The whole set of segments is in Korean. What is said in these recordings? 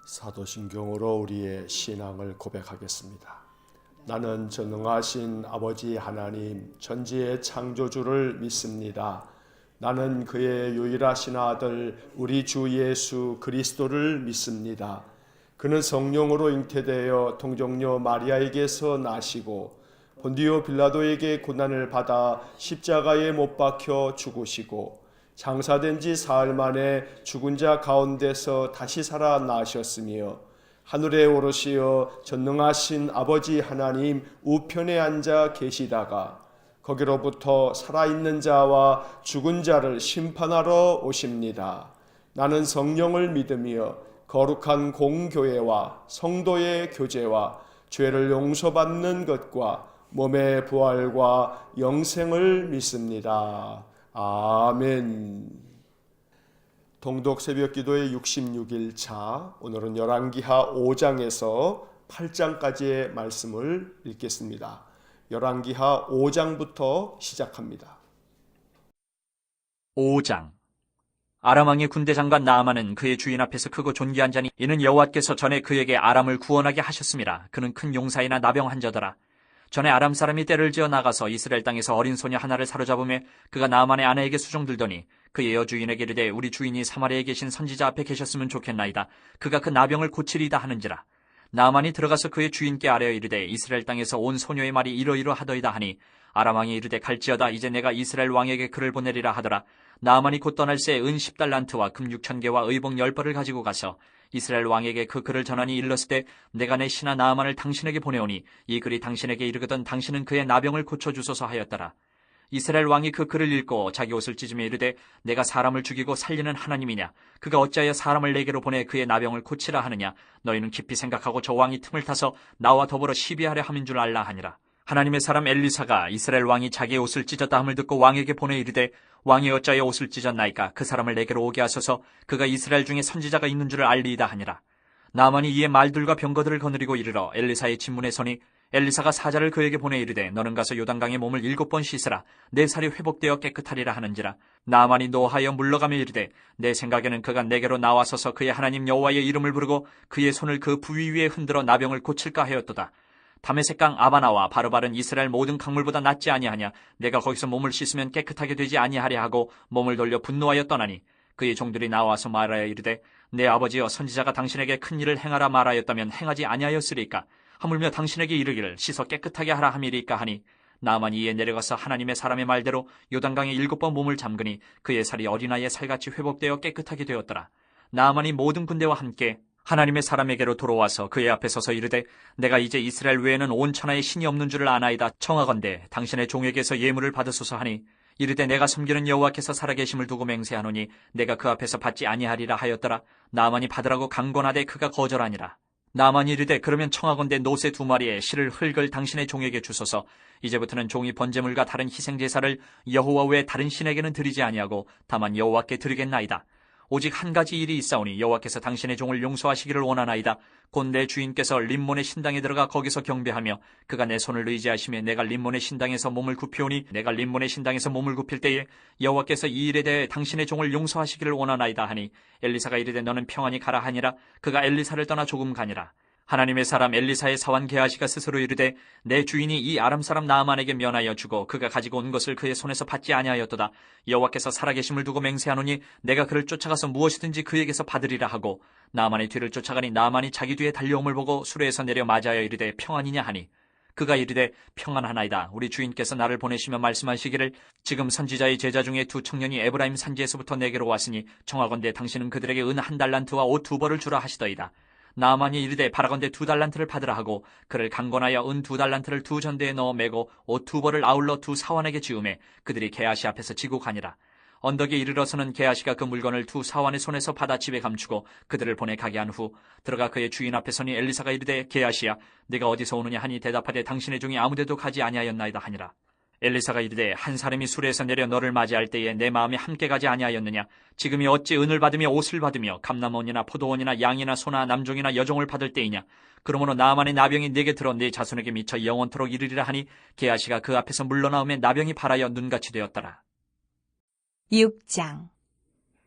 사도신경으로 우리의 신앙을 고백하겠습니다. 나는 전능하신 아버지 하나님 전지의 창조주를 믿습니다. 나는 그의 유일하신 아들 우리 주 예수 그리스도를 믿습니다. 그는 성령으로 잉태되어 동정녀 마리아에게서 나시고 본디오 빌라도에게 고난을 받아 십자가에 못 박혀 죽으시고 장사된 지 사흘 만에 죽은 자 가운데서 다시 살아나셨으며 하늘에 오르시어 전능하신 아버지 하나님 우편에 앉아 계시다가 거기로부터 살아있는 자와 죽은 자를 심판하러 오십니다. 나는 성령을 믿으며 거룩한 공교회와 성도의 교제와 죄를 용서받는 것과 몸의 부활과 영생을 믿습니다. 아멘. 동독 새벽기도의 66일 차, 오늘은 열왕기하 5장에서 8장까지의 말씀을 읽겠습니다. 열왕기하 5장부터 시작합니다. 5장. 아람 왕의 군대 장관 나아만은 그의 주인 앞에서 크고 존귀한 자니 이는 여호와께서 전에 그에게 아람을 구원하게 하셨습니다. 그는 큰 용사이나 나병한 자더라. 전에 아람 사람이 떼를 지어 나가서 이스라엘 땅에서 어린 소녀 하나를 사로잡으며 그가 나아만의 아내에게 수종들더니 그의 여주인에게 이르되 우리 주인이 사마리아에 계신 선지자 앞에 계셨으면 좋겠나이다. 그가 그 나병을 고치리이다 하는지라. 나아만이 들어가서 그의 주인께 아뢰어 이르되 이스라엘 땅에서 온 소녀의 말이 이러이러하더이다 하니 아람 왕이 이르되 갈지어다. 이제 내가 이스라엘 왕에게 글을 보내리라 하더라. 나아만이 곧 떠날 새 은 10달란트와 금 6,000개와 의복 10벌을 가지고 가서 이스라엘 왕에게 그 글을 전하니 일렀을 때 내가 내 신하 나아만을 당신에게 보내오니 이 글이 당신에게 이르거든 당신은 그의 나병을 고쳐주소서 하였더라. 이스라엘 왕이 그 글을 읽고 자기 옷을 찢으며 이르되 내가 사람을 죽이고 살리는 하나님이냐? 그가 어찌하여 사람을 내게로 보내 그의 나병을 고치라 하느냐? 너희는 깊이 생각하고 저 왕이 틈을 타서 나와 더불어 시비하려 함인 줄 알라 하니라. 하나님의 사람 엘리사가 이스라엘 왕이 자기의 옷을 찢었다 함을 듣고 왕에게 보내 이르되 왕이 어찌하여 옷을 찢었나이까? 그 사람을 내게로 오게 하소서. 그가 이스라엘 중에 선지자가 있는 줄을 알리이다 하니라. 나아만이 이에 말들과 병거들을 거느리고 이르러 엘리사의 진문에 서니 엘리사가 사자를 그에게 보내 이르되 너는 가서 요단강에 몸을 7번 씻으라. 내 살이 회복되어 깨끗하리라 하는지라. 나아만이 노하여 물러가며 이르되 내 생각에는 그가 내게로 나와서서 그의 하나님 여호와의 이름을 부르고 그의 손을 그 부위 위에 흔들어 나병을 고칠까 하였도다. 다메섹강 아바나와 바르바른 이스라엘 모든 강물보다 낫지 아니하냐? 내가 거기서 몸을 씻으면 깨끗하게 되지 아니하랴 하고 몸을 돌려 분노하여 떠나니 그의 종들이 나와서 말하여 이르되 내 아버지여 선지자가 당신에게 큰 일을 행하라 말하였다면 행하지 아니하였으리까? 하물며 당신에게 이르기를 씻어 깨끗하게 하라 함이리까 하니 나아만이 이에 내려가서 하나님의 사람의 말대로 요단강에 7번 몸을 잠그니 그의 살이 어린아이의 살같이 회복되어 깨끗하게 되었더라. 나아만이 모든 군대와 함께 하나님의 사람에게로 돌아와서 그의 앞에 서서 이르되 내가 이제 이스라엘 외에는 온 천하에 신이 없는 줄을 아나이다. 청하건대 당신의 종에게서 예물을 받으소서 하니 이르되 내가 섬기는 여호와께서 살아계심을 두고 맹세하노니 내가 그 앞에서 받지 아니하리라 하였더라. 나아만이 받으라고 강권하되 그가 거절하니라. 나아만이 이르되 그러면 청하건대 노새 2마리에 실을 흙을 당신의 종에게 주소서. 이제부터는 종이 번제물과 다른 희생제사를 여호와 외에 다른 신에게는 드리지 아니하고 다만 여호와께 드리겠나이다. 오직 한 가지 일이 있사오니 여호와께서 당신의 종을 용서하시기를 원하나이다. 곧 내 주인께서 림몬의 신당에 들어가 거기서 경배하며 그가 내 손을 의지하시며 내가 림몬의 신당에서 몸을 굽히오니 내가 림몬의 신당에서 몸을 굽힐 때에 여호와께서 이 일에 대해 당신의 종을 용서하시기를 원하나이다 하니 엘리사가 이르되 너는 평안히 가라 하니라. 그가 엘리사를 떠나 조금 가니라. 하나님의 사람 엘리사의 사환 게하시가 스스로 이르되 내 주인이 이 아람 사람 나아만에게 면하여 주고 그가 가지고 온 것을 그의 손에서 받지 아니하였도다. 여호와께서 살아계심을 두고 맹세하노니 내가 그를 쫓아가서 무엇이든지 그에게서 받으리라 하고 나아만의 뒤를 쫓아가니 나아만이 자기 뒤에 달려옴을 보고 수레에서 내려 맞아여 이르되 평안이냐 하니 그가 이르되 평안하나이다. 우리 주인께서 나를 보내시며 말씀하시기를 지금 선지자의 제자 중에 2 청년이 에브라임 산지에서부터 내게로 왔으니 청하건대 당신은 그들에게 은 1달란트와 옷 2벌을 주라 하시더이다. 나아만이 이르되 바라건대 2달란트를 받으라 하고 그를 강권하여 은 2달란트를 2전대에 넣어 매고 옷 2벌을 아울러 2 사환에게 지우매 그들이 게하시 앞에서 지고 가니라. 언덕에 이르러서는 게하시가 그 물건을 2 사환의 손에서 받아 집에 감추고 그들을 보내 가게 한 후 들어가 그의 주인 앞에 서니 엘리사가 이르되 게하시야 네가 어디서 오느냐 하니 대답하되 당신의 종이 아무데도 가지 아니하였나이다 하니라. 엘리사가 이르되 한 사람이 수레에서 내려 너를 맞이할 때에 내 마음이 함께 가지 아니하였느냐? 지금이 어찌 은을 받으며 옷을 받으며 감람원이나 포도원이나 양이나 소나 남종이나 여종을 받을 때이냐? 그러므로 나아만의 나병이 내게 들어 네 자손에게 미쳐 영원토록 이르리라 하니 게하시가 그 앞에서 물러나오며 나병이 발하여 눈같이 되었더라. 6장.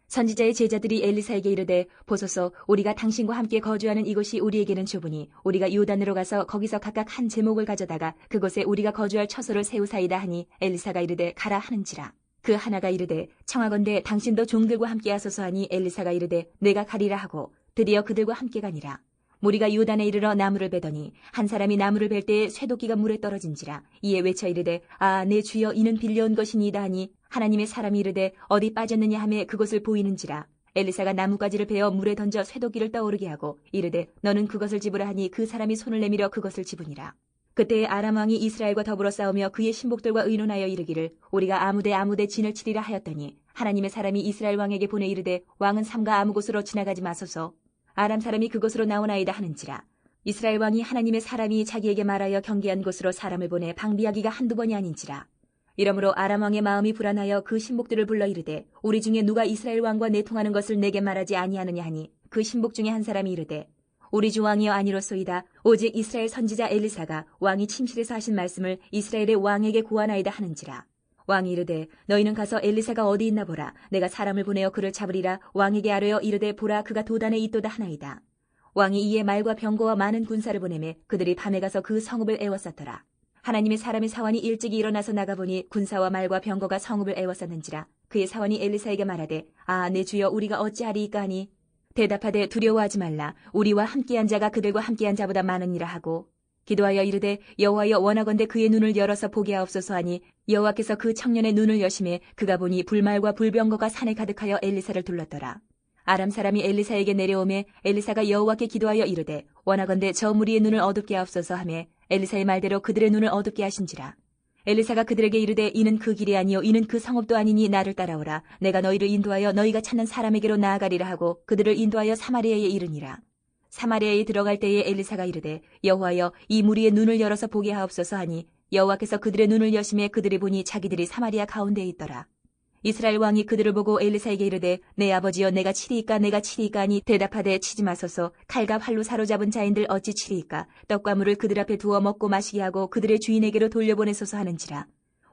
선지자의 제자들이 엘리사에게 이르되 보소서 우리가 당신과 함께 거주하는 이곳이 우리에게는 좁으니 우리가 요단으로 가서 거기서 각각 한 제목을 가져다가 그곳에 우리가 거주할 처소를 세우사이다 하니 엘리사가 이르되 가라 하는지라. 그 하나가 이르되 청하건대 당신도 종들과 함께 하소서 하니 엘리사가 이르되 내가 가리라 하고 드디어 그들과 함께 가니라. 무리가 요단에 이르러 나무를 베더니 한 사람이 나무를 벨 때에 쇠도끼가 물에 떨어진지라. 이에 외쳐 이르되 아 내 주여 이는 빌려온 것이니이다 하니 하나님의 사람이 이르되 어디 빠졌느냐 하매 그곳을 보이는지라. 엘리사가 나뭇가지를 베어 물에 던져 쇠도끼를 떠오르게 하고 이르되 너는 그것을 집으라 하니 그 사람이 손을 내밀어 그것을 집으니라. 그때에 아람 왕이 이스라엘과 더불어 싸우며 그의 신복들과 의논하여 이르기를 우리가 아무데 진을 치리라 하였더니 하나님의 사람이 이스라엘 왕에게 보내 이르되 왕은 삼가 아무 곳으로 지나가지 마소서. 아람 사람이 그곳으로 나오나이다 하는지라. 이스라엘 왕이 하나님의 사람이 자기에게 말하여 경계한 곳으로 사람을 보내 방비하기가 한두 번이 아닌지라. 이러므로 아람 왕의 마음이 불안하여 그 신복들을 불러 이르되 우리 중에 누가 이스라엘 왕과 내통하는 것을 내게 말하지 아니하느냐 하니 그 신복 중에 한 사람이 이르되 우리 주 왕이여 아니로소이다. 오직 이스라엘 선지자 엘리사가 왕이 침실에서 하신 말씀을 이스라엘의 왕에게 고하나이다 하는지라. 왕이 이르되 너희는 가서 엘리사가 어디 있나 보라. 내가 사람을 보내어 그를 잡으리라. 왕에게 아뢰어 이르되 보라 그가 도단에 있도다 하나이다. 왕이 이에 말과 병거와 많은 군사를 보내매 그들이 밤에 가서 그 성읍을 에워쌌더라. 하나님의 사람의 사환이 일찍이 일어나서 나가보니 군사와 말과 병거가 성읍을 에워쌌는지라. 그의 사환이 엘리사에게 말하되 아 내 주여 우리가 어찌하리이까 하니 대답하되 두려워하지 말라. 우리와 함께한 자가 그들과 함께한 자보다 많으니라 하고 기도하여 이르되 여호와여 원하건대 그의 눈을 열어서 보게 하옵소서 하니 여호와께서 그 청년의 눈을 여심해 그가 보니 불말과 불병거가 산에 가득하여 엘리사를 둘렀더라. 아람 사람이 엘리사에게 내려오매 엘리사가 여호와께 기도하여 이르되 원하건대 저 무리의 눈을 어둡게 하옵소서 하매 엘리사의 말대로 그들의 눈을 어둡게 하신지라. 엘리사가 그들에게 이르되 이는 그 길이 아니요 이는 그 성읍도 아니니 나를 따라오라. 내가 너희를 인도하여 너희가 찾는 사람에게로 나아가리라 하고 그들을 인도하여 사마리아에 이르니라. 사마리아에 들어갈 때에 엘리사가 이르되 여호와여 이 무리의 눈을 열어서 보게 하옵소서 하니 여호와께서 그들의 눈을 여심해 그들이 보니 자기들이 사마리아 가운데에 있더라. 이스라엘 왕이 그들을 보고 엘리사에게 이르되 내 아버지여 내가 치리이까 하니 대답하되 치지 마소서. 칼과 활로 사로잡은 자인들 어찌 치리이까. 떡과 물을 그들 앞에 두어 먹고 마시게 하고 그들의 주인에게로 돌려보내소서 하는지라.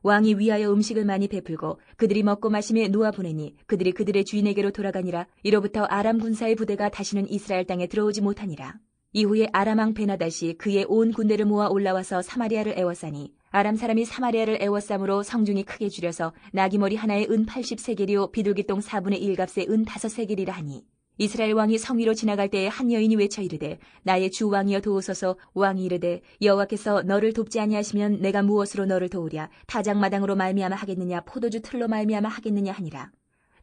왕이 위하여 음식을 많이 베풀고 그들이 먹고 마심에 놓아 보내니 그들이 그들의 주인에게로 돌아가니라. 이로부터 아람 군사의 부대가 다시는 이스라엘 땅에 들어오지 못하니라. 이후에 아람 왕 베나다시 그의 온 군대를 모아 올라와서 사마리아를 에워싸니 아람 사람이 사마리아를 에워싸므로 성중이 크게 줄여서 나귀머리 하나에 은 80세겔이요 비둘기똥 4분의 1값에 은 5세겔이라 하니 이스라엘 왕이 성 위로 지나갈 때에 한 여인이 외쳐 이르되 나의 주 왕이여 도우소서. 왕이 이르되 여호와께서 너를 돕지 아니하시면 내가 무엇으로 너를 도우랴. 타작마당으로 말미암아 하겠느냐 포도주 틀로 말미암아 하겠느냐 하니라.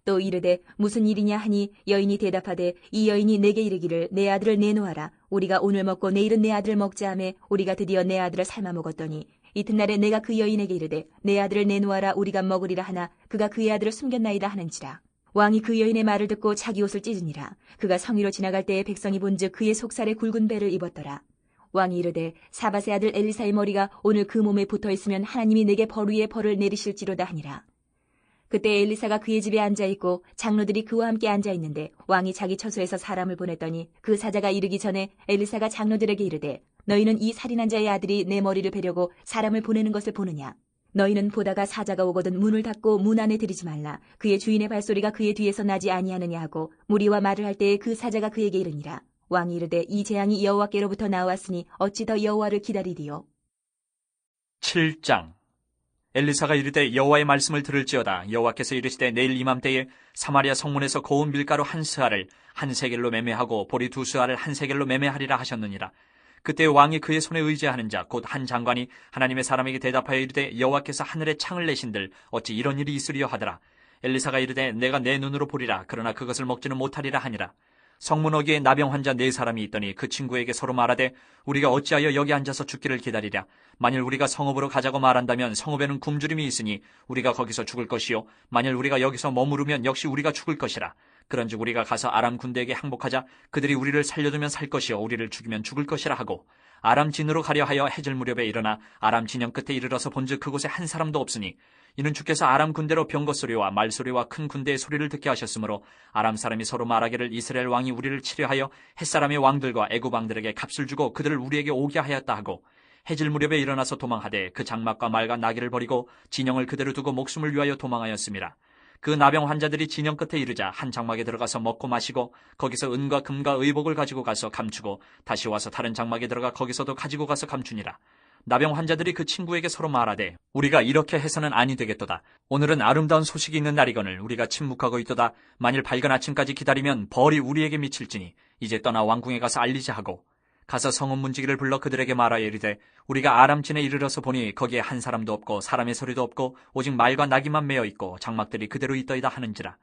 또 이르되 무슨 일이냐 하니 여인이 대답하되 이 여인이 내게 이르기를 내 아들을 내놓아라. 우리가 오늘 먹고 내일은 내 아들을 먹자 하매 우리가 드디어 내 아들을 삶아 먹었더니 이튿날에 내가 그 여인에게 이르되 내 아들을 내놓아라 우리가 먹으리라 하나 그가 그의 아들을 숨겼나이다 하는지라. 왕이 그 여인의 말을 듣고 자기 옷을 찢으니라. 그가 성위로 지나갈 때에 백성이 본즉 그의 속살에 굵은 배를 입었더라. 왕이 이르되 사밧의 아들 엘리사의 머리가 오늘 그 몸에 붙어있으면 하나님이 내게 벌 위에 벌을 내리실지로다 하니라. 그때 엘리사가 그의 집에 앉아있고 장로들이 그와 함께 앉아있는데 왕이 자기 처소에서 사람을 보냈더니 그 사자가 이르기 전에 엘리사가 장로들에게 이르되 너희는 이 살인한 자의 아들이 내 머리를 베려고 사람을 보내는 것을 보느냐. 너희는 보다가 사자가 오거든 문을 닫고 문 안에 들이지 말라. 그의 주인의 발소리가 그의 뒤에서 나지 아니하느냐 하고 무리와 말을 할 때에 그 사자가 그에게 이르니라. 왕이 이르되 이 재앙이 여호와께로부터 나왔으니 어찌 더 여호와를 기다리리요. 7장. 엘리사가 이르되 여호와의 말씀을 들을지어다. 여호와께서 이르시되 내일 이맘때에 사마리아 성문에서 고운 밀가루 한 스아를 한 세겔로 매매하고 보리 두 스아를 한 세겔로 매매하리라 하셨느니라. 그때 왕이 그의 손에 의지하는 자 곧 한 장관이 하나님의 사람에게 대답하여 이르되 여호와께서 하늘에 창을 내신들 어찌 이런 일이 있으리요 하더라. 엘리사가 이르되 내가 내 눈으로 보리라. 그러나 그것을 먹지는 못하리라 하니라. 성문 어귀에 나병 환자 4사람이 있더니 그 친구에게 서로 말하되 우리가 어찌하여 여기 앉아서 죽기를 기다리랴. 만일 우리가 성읍으로 가자고 말한다면 성읍에는 굶주림이 있으니 우리가 거기서 죽을 것이요 만일 우리가 여기서 머무르면 역시 우리가 죽을 것이라. 그런즉 우리가 가서 아람 군대에게 항복하자. 그들이 우리를 살려두면 살 것이요 우리를 죽이면 죽을 것이라 하고 아람 진으로 가려 하여 해질 무렵에 일어나 아람 진영 끝에 이르러서 본즉 그곳에 한 사람도 없으니 이는 주께서 아람 군대로 병거 소리와 말소리와 큰 군대의 소리를 듣게 하셨으므로 아람 사람이 서로 말하기를 이스라엘 왕이 우리를 치려하여 햇사람의 왕들과 애굽 왕들에게 값을 주고 그들을 우리에게 오게 하였다 하고 해질 무렵에 일어나서 도망하되 그 장막과 말과 나귀를 버리고 진영을 그대로 두고 목숨을 위하여 도망하였습니다. 그 나병 환자들이 진영 끝에 이르자 한 장막에 들어가서 먹고 마시고 거기서 은과 금과 의복을 가지고 가서 감추고 다시 와서 다른 장막에 들어가 거기서도 가지고 가서 감추니라. 나병 환자들이 그 친구에게 서로 말하되 우리가 이렇게 해서는 아니 되겠도다. 오늘은 아름다운 소식이 있는 날이거늘 우리가 침묵하고 있도다. 만일 밝은 아침까지 기다리면 벌이 우리에게 미칠지니 이제 떠나 왕궁에 가서 알리자 하고 가서 성읍 문지기를 불러 그들에게 말하여 이르되 우리가 아람진에 이르러서 보니 거기에 한 사람도 없고 사람의 소리도 없고 오직 말과 나귀만 메어 있고 장막들이 그대로 있더이다 하는지라.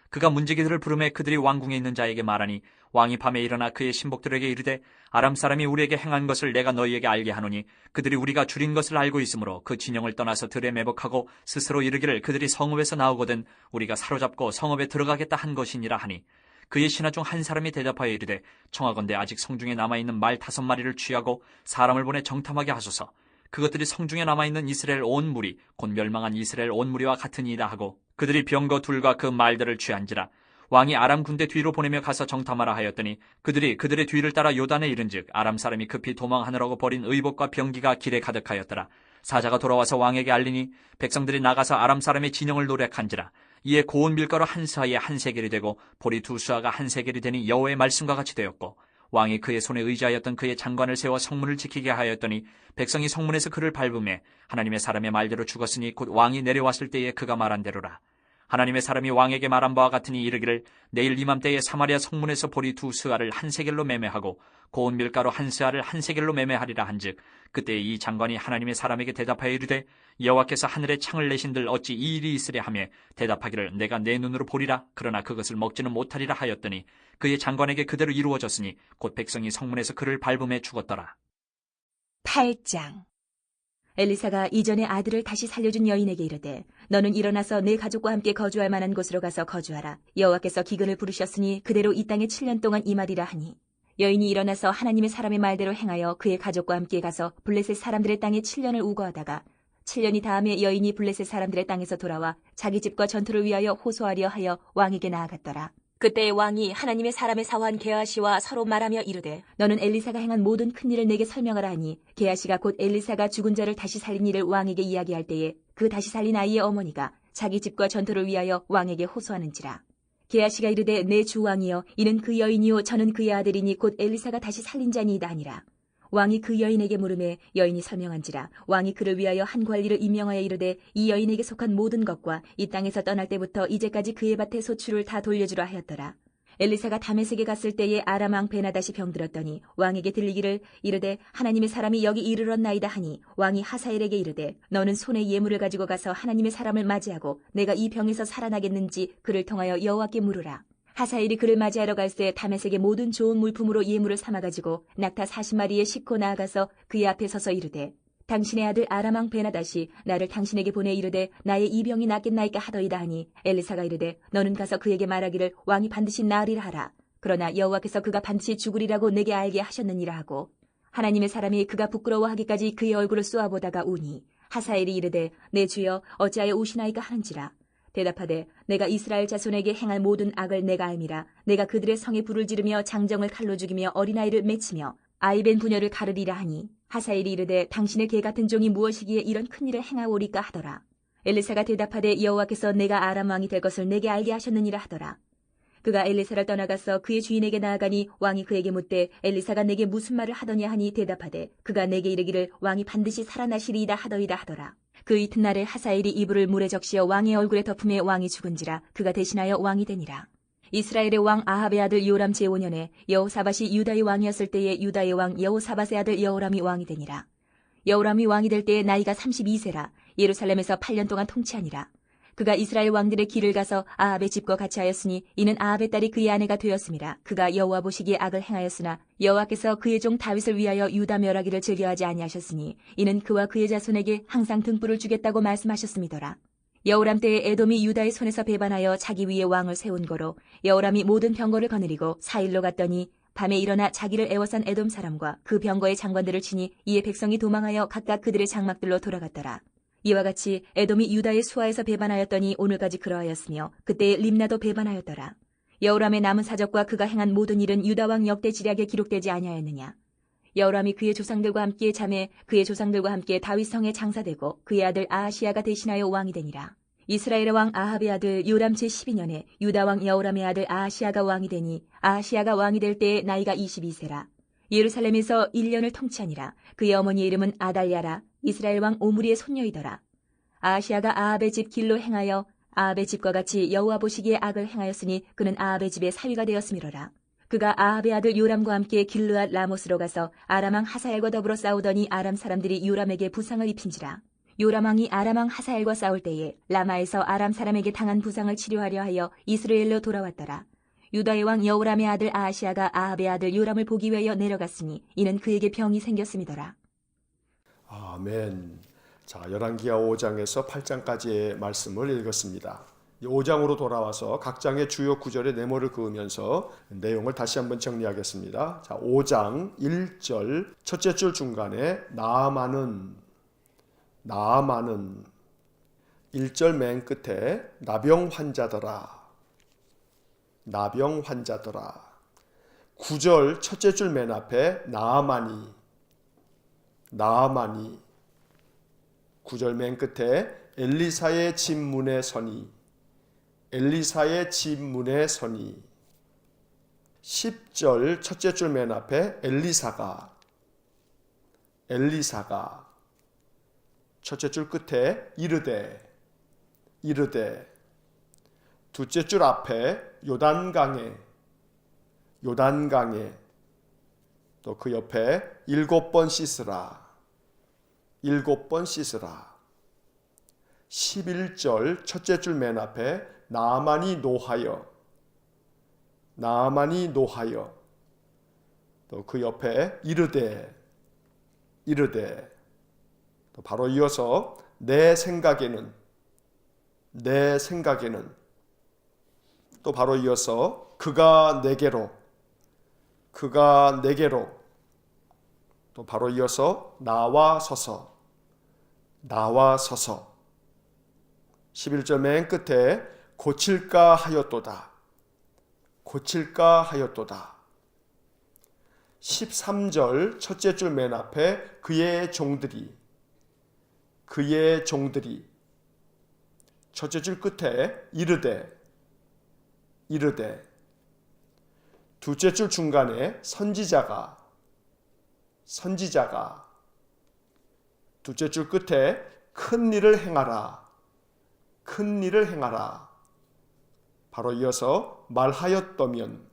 그가 문지기들을 부르매 그들이 왕궁에 있는 자에게 말하니 왕이 밤에 일어나 그의 신복들에게 이르되 아람 사람이 우리에게 행한 것을 내가 너희에게 알게 하노니 그들이 우리가 줄인 것을 알고 있으므로 그 진영을 떠나서 들에 매복하고 스스로 이르기를 그들이 성읍에서 나오거든 우리가 사로잡고 성읍에 들어가겠다 한 것이니라 하니 그의 신하 중 한 사람이 대답하여 이르되 청하건대 아직 성중에 남아있는 말 5마리를 취하고 사람을 보내 정탐하게 하소서. 그것들이 성중에 남아있는 이스라엘 온 무리 곧 멸망한 이스라엘 온 무리와 같으니이다 하고 그들이 병거 둘과 그 말들을 취한지라. 왕이 아람 군대 뒤로 보내며 가서 정탐하라 하였더니 그들이 그들의 뒤를 따라 요단에 이른즉 아람 사람이 급히 도망하느라고 버린 의복과 병기가 길에 가득하였더라. 사자가 돌아와서 왕에게 알리니 백성들이 나가서 아람 사람의 진영을 노략한지라. 이에 고운 밀가루 한 스하에 한 세겔이 되고 보리 2수하가 한 세겔이 되니 여호와의 말씀과 같이 되었고 왕이 그의 손에 의지하였던 그의 장관을 세워 성문을 지키게 하였더니 백성이 성문에서 그를 밟음에 하나님의 사람의 말대로 죽었으니 곧 왕이 내려왔을 때에 그가 말한 대로라. 하나님의 사람이 왕에게 말한 바와 같으니 이르기를 내일 이맘때에 사마리아 성문에서 보리 2스아를 한 세겔로 매매하고 고운 밀가루 한 스아를 한 세겔로 매매하리라 한즉 그때 이 장관이 하나님의 사람에게 대답하여 이르되 여호와께서 하늘에 창을 내신들 어찌 이 일이 있으랴 하며 대답하기를 내가 내 눈으로 보리라 그러나 그것을 먹지는 못하리라 하였더니 그의 장관에게 그대로 이루어졌으니 곧 백성이 성문에서 그를 밟음에 죽었더라. 8장. 엘리사가 이전에 아들을 다시 살려준 여인에게 이르되 너는 일어나서 내 가족과 함께 거주할 만한 곳으로 가서 거주하라. 여호와께서 기근을 부르셨으니 그대로 이 땅에 7년 동안 임하리라 하니 여인이 일어나서 하나님의 사람의 말대로 행하여 그의 가족과 함께 가서 블레셋 사람들의 땅에 7년을 우거하다가 7년이 다음에 여인이 블레셋 사람들의 땅에서 돌아와 자기 집과 전투를 위하여 호소하려 하여 왕에게 나아갔더라. 그때 왕이 하나님의 사람의 사환 게하시와 서로 말하며 이르되 너는 엘리사가 행한 모든 큰 일을 내게 설명하라 하니 게하시가 곧 엘리사가 죽은 자를 다시 살린 일을 왕에게 이야기할 때에 그 다시 살린 아이의 어머니가 자기 집과 전투를 위하여 왕에게 호소하는지라. 게하시가 이르되 내 주 왕이여 이는 그 여인이요 저는 그의 아들이니 곧 엘리사가 다시 살린 자니이다 하니라. 왕이 그 여인에게 물으매 여인이 설명한지라. 왕이 그를 위하여 한 관리를 임명하여 이르되 이 여인에게 속한 모든 것과 이 땅에서 떠날 때부터 이제까지 그의 밭의 소출을 다 돌려주라 하였더라. 엘리사가 다메섹에 갔을 때에 아람 왕 베나다시 병들었더니 왕에게 들리기를 이르되 하나님의 사람이 여기 이르렀나이다 하니 왕이 하사엘에게 이르되 너는 손에 예물을 가지고 가서 하나님의 사람을 맞이하고 내가 이 병에서 살아나겠는지 그를 통하여 여호와께 물으라. 하사엘이 그를 맞이하러 갈새 다메섹의 모든 좋은 물품으로 예물을 삼아가지고 낙타 40마리에 싣고 나아가서 그의 앞에 서서 이르되 당신의 아들 아람 왕 베나다시 나를 당신에게 보내 이르되 나의 이 병이 낫겠나이까 하더이다 하니 엘리사가 이르되 너는 가서 그에게 말하기를 왕이 반드시 나으리라 하라. 그러나 여호와께서 그가 반드시 죽으리라고 내게 알게 하셨느니라 하고 하나님의 사람이 그가 부끄러워하기까지 그의 얼굴을 쏘아보다가 우니 하사엘이 이르되 내 주여 어찌하여 우시나이까 하는지라. 대답하되 내가 이스라엘 자손에게 행할 모든 악을 내가 알미라. 내가 그들의 성에 불을 지르며 장정을 칼로 죽이며 어린아이를 맺히며 아이벤 부녀를 가르리라 하니 하사엘이 이르되 당신의 개 같은 종이 무엇이기에 이런 큰일을 행하오리까 하더라. 엘리사가 대답하되 여호와께서 내가 아람 왕이 될 것을 내게 알게 하셨느니라 하더라. 그가 엘리사를 떠나가서 그의 주인에게 나아가니 왕이 그에게 묻되 엘리사가 내게 무슨 말을 하더냐 하니 대답하되 그가 내게 이르기를 왕이 반드시 살아나시리이다 하더이다 하더라. 그 이튿날에 하사엘이 이불을 물에 적시어 왕의 얼굴에 덮음에 왕이 죽은지라 그가 대신하여 왕이 되니라. 이스라엘의 왕 아합의 아들 요람 제5년에 여호사밧이 유다의 왕이었을 때에 유다의 왕 여호사밧의 아들 여호람이 왕이 되니라. 여호람이 왕이 될 때에 나이가 32세라 예루살렘에서 8년 동안 통치하니라. 그가 이스라엘 왕들의 길을 가서 아합의 집과 같이 하였으니 이는 아합의 딸이 그의 아내가 되었음이라. 그가 여호와 보시기에 악을 행하였으나 여호와께서 그의 종 다윗을 위하여 유다 멸하기를 즐겨하지 아니하셨으니 이는 그와 그의 자손에게 항상 등불을 주겠다고 말씀하셨음이더라. 여호람 때에 에돔이 유다의 손에서 배반하여 자기 위에 왕을 세운 거로 여호람이 모든 병거를 거느리고 사일로 갔더니 밤에 일어나 자기를 애워싼 에돔 사람과 그 병거의 장관들을 치니 이에 백성이 도망하여 각각 그들의 장막들로 돌아갔더라. 이와 같이 에돔이 유다의 수하에서 배반하였더니 오늘까지 그러하였으며 그때에 림나도 배반하였더라. 여호람의 남은 사적과 그가 행한 모든 일은 유다왕 역대 지략에 기록되지 아니하였느냐. 여호람이 그의 조상들과 함께 잠에 그의 조상들과 함께 다윗 성에 장사되고 그의 아들 아하시야가 대신하여 왕이 되니라. 이스라엘의 왕 아합의 아들 요람 제12년에 유다 왕 여호람의 아들 아하시아가 왕이 되니 아하시아가 왕이 될 때에 나이가 22세라. 예루살렘에서 1년을 통치하니라. 그의 어머니의 이름은 아달랴라. 이스라엘 왕 오므리의 손녀이더라. 아하시아가 아합의 집 길로 행하여 아합의 집과 같이 여호와 보시기에 악을 행하였으니 그는 아합의 집의 사위가 되었음이로라. 그가 아합의 아들 요람과 함께 길르앗 라못으로 가서 아람 왕 하사엘과 더불어 싸우더니 아람 사람들이 요람에게 부상을 입힌지라. 요람 왕이 아람 왕 하사엘과 싸울 때에 라마에서 아람 사람에게 당한 부상을 치료하려 하여 이스라엘로 돌아왔더라. 유다의 왕 여호람의 아들 아하시아가 아합의 아들 요람을 보기 위하여 내려갔으니 이는 그에게 병이 생겼음이더라. 아멘. 자, 열왕기하 5장에서 8장까지의 말씀을 읽었습니다. 5장으로 돌아와서 각 장의 주요 구절에 네모를 그으면서 내용을 다시 한번 정리하겠습니다. 자, 5장 1절 첫째 줄 중간에 나아만은 1절 맨 끝에 나병 환자더라. 9절 첫째 줄 맨 앞에 나아만이 9절 맨 끝에 엘리사의 집 문에 서니 10절 첫째 줄 맨 앞에 엘리사가 첫째 줄 끝에 이르되 둘째 줄 앞에 요단강에 또 그 옆에 7번 씻으라 11절 첫째 줄 맨 앞에 나아만이 노하여 또 그 옆에 이르되 또 바로 이어서 내 생각에는 또 바로 이어서 그가 내게로 또 바로 이어서 나와 서서 11절 맨 끝에 고칠까 하였도다 13절 첫째 줄 맨 앞에 그의 종들이 첫째 줄 끝에 이르되 둘째 줄 중간에 선지자가 둘째 줄 끝에 큰 일을 행하라 바로 이어서 말하였더면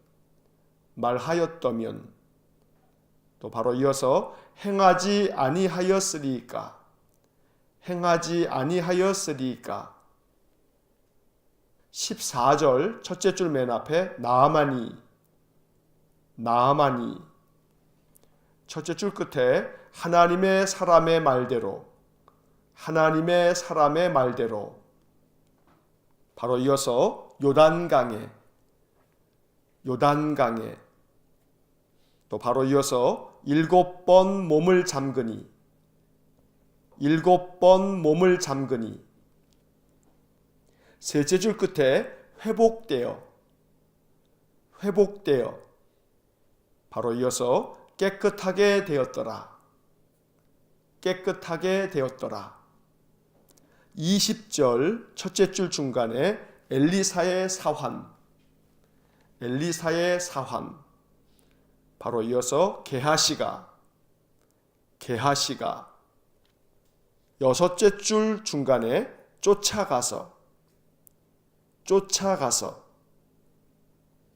또 바로 이어서 행하지 아니하였으리까 14절 첫째 줄 맨 앞에 나아만이 첫째 줄 끝에 하나님의 사람의 말대로 바로 이어서 요단강에 또 바로 이어서 7번 몸을 잠그니 셋째 줄 끝에 회복되어 바로 이어서 깨끗하게 되었더라 20절 첫째 줄 중간에 엘리사의 사환 바로 이어서 게하시가 여섯째 줄 중간에 쫓아가서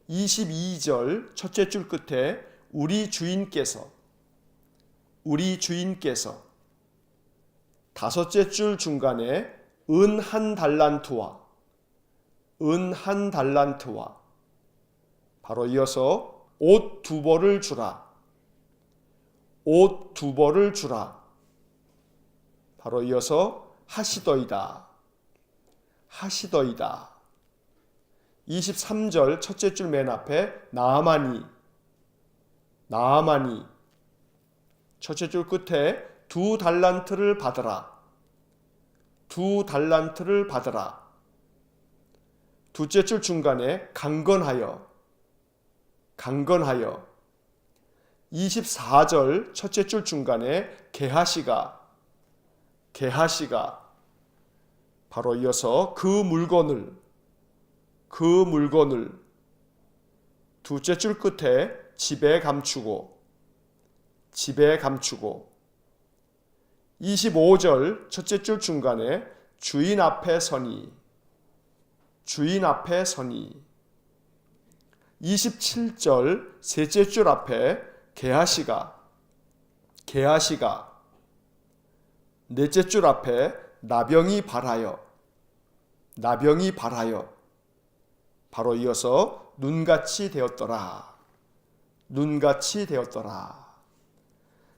22절 첫째 줄 끝에 우리 주인께서 다섯째 줄 중간에 은 한 달란트와 바로 이어서 옷 2벌을 주라 바로 이어서 하시더이다 23절 첫째 줄 맨 앞에 나아만이 첫째 줄 끝에 2달란트를 받으라 둘째 줄 중간에 강건하여 24절 첫째 줄 중간에 게하시가 바로 이어서 그 물건을 두째 줄 끝에 집에 감추고 25절 첫째 줄 중간에 주인 앞에 서니 27절 셋째 줄 앞에 게하시가 넷째 줄 앞에 나병이 발하여 바로 이어서 눈같이 되었더라.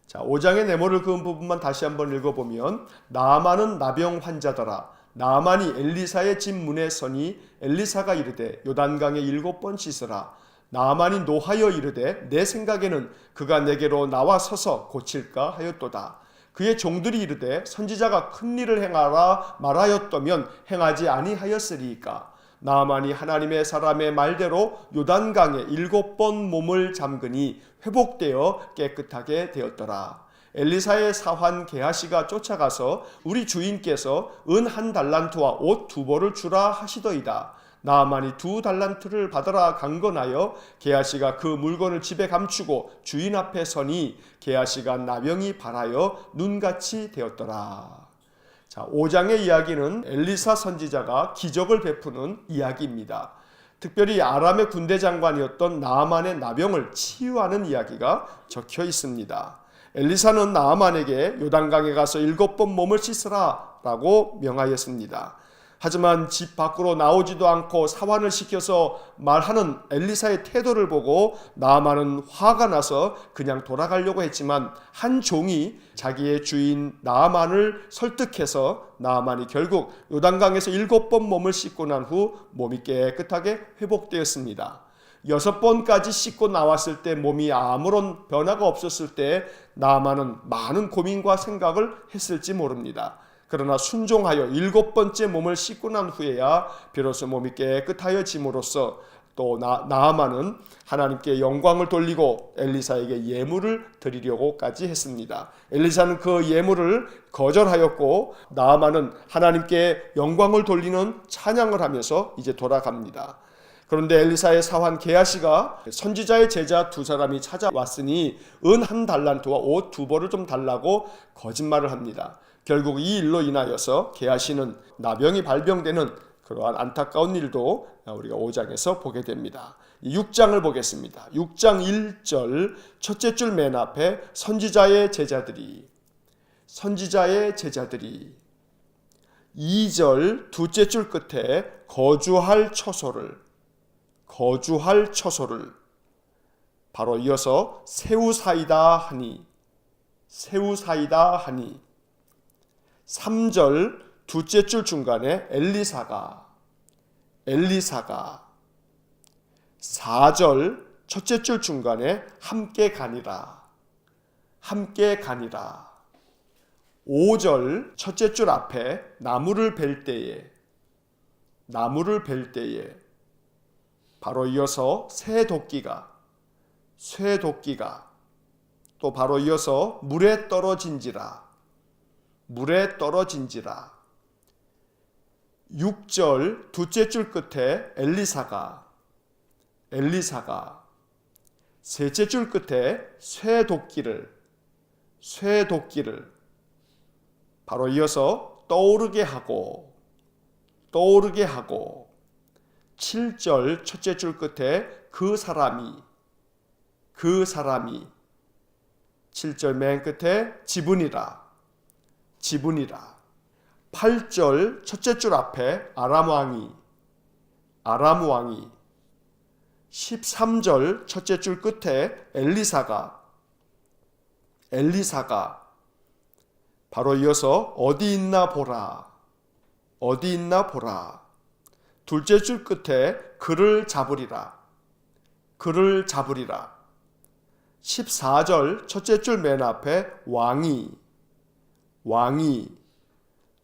자, 5장의 네모를 그은 부분만 다시 한번 읽어보면 나아만은 나병 환자더라. 나아만이 엘리사의 집 문에 서니 엘리사가 이르되 요단강에 7번 씻으라. 나아만이 노하여 이르되 내 생각에는 그가 내게로 나와 서서 고칠까 하였도다. 그의 종들이 이르되 선지자가 큰 일을 행하라 말하였더면 행하지 아니하였으리이까. 나아만이 하나님의 사람의 말대로 요단강에 7번 몸을 잠그니 회복되어 깨끗하게 되었더라. 엘리사의 사환 게하시가 쫓아가서 우리 주인께서 은 1달란트와 옷 2벌을 주라 하시더이다. 나아만이 2달란트를 받으라 강건하여 게하시가 그 물건을 집에 감추고 주인 앞에 서니 게하시가 나병이 발하여 눈같이 되었더라. 자, 5장의 이야기는 엘리사 선지자가 기적을 베푸는 이야기입니다. 특별히 아람의 군대 장관이었던 나아만의 나병을 치유하는 이야기가 적혀 있습니다. 엘리사는 나아만에게 요단강에 가서 7번 몸을 씻으라 라고 명하였습니다. 하지만 집 밖으로 나오지도 않고 사환을 시켜서 말하는 엘리사의 태도를 보고 나아만은 화가 나서 그냥 돌아가려고 했지만 한 종이 자기의 주인 나아만을 설득해서 나아만이 결국 요단강에서 7번 몸을 씻고 난 후 몸이 깨끗하게 회복되었습니다. 6번까지 씻고 나왔을 때 몸이 아무런 변화가 없었을 때 나아만은 많은 고민과 생각을 했을지 모릅니다. 그러나 순종하여 7번째 몸을 씻고 난 후에야 비로소 몸이 깨끗하여짐으로써 또 나아만은 하나님께 영광을 돌리고 엘리사에게 예물을 드리려고까지 했습니다. 엘리사는 그 예물을 거절하였고 나아만은 하나님께 영광을 돌리는 찬양을 하면서 이제 돌아갑니다. 그런데 엘리사의 사환 게하시가 선지자의 제자 2사람이 찾아왔으니 은 1달란트와 옷 2벌을 좀 달라고 거짓말을 합니다. 결국 이 일로 인하여서 게하시는 나병이 발병되는 그러한 안타까운 일도 우리가 5장에서 보게 됩니다. 6장을 보겠습니다. 6장 1절 첫째 줄 맨 앞에 선지자의 제자들이 2절 둘째 줄 끝에 거주할 처소를 바로 이어서 세우사이다 하니 3절 둘째 줄 중간에 엘리사가 4절 첫째 줄 중간에 함께 가니라 5절 첫째 줄 앞에 나무를 벨 때에 바로 이어서 새 도끼가 또 바로 이어서 물에 떨어진지라 6절 둘째 줄 끝에 엘리사가 셋째 줄 끝에 새 도끼를 바로 이어서 떠오르게 하고 7절 첫째 줄 끝에 그 사람이 7절 맨 끝에 지분이라 8절 첫째 줄 앞에 아람 왕이 13절 첫째 줄 끝에 엘리사가 바로 이어서 어디 있나 보라 둘째 줄 끝에 그를 잡으리라 14절 첫째 줄 맨 앞에 왕이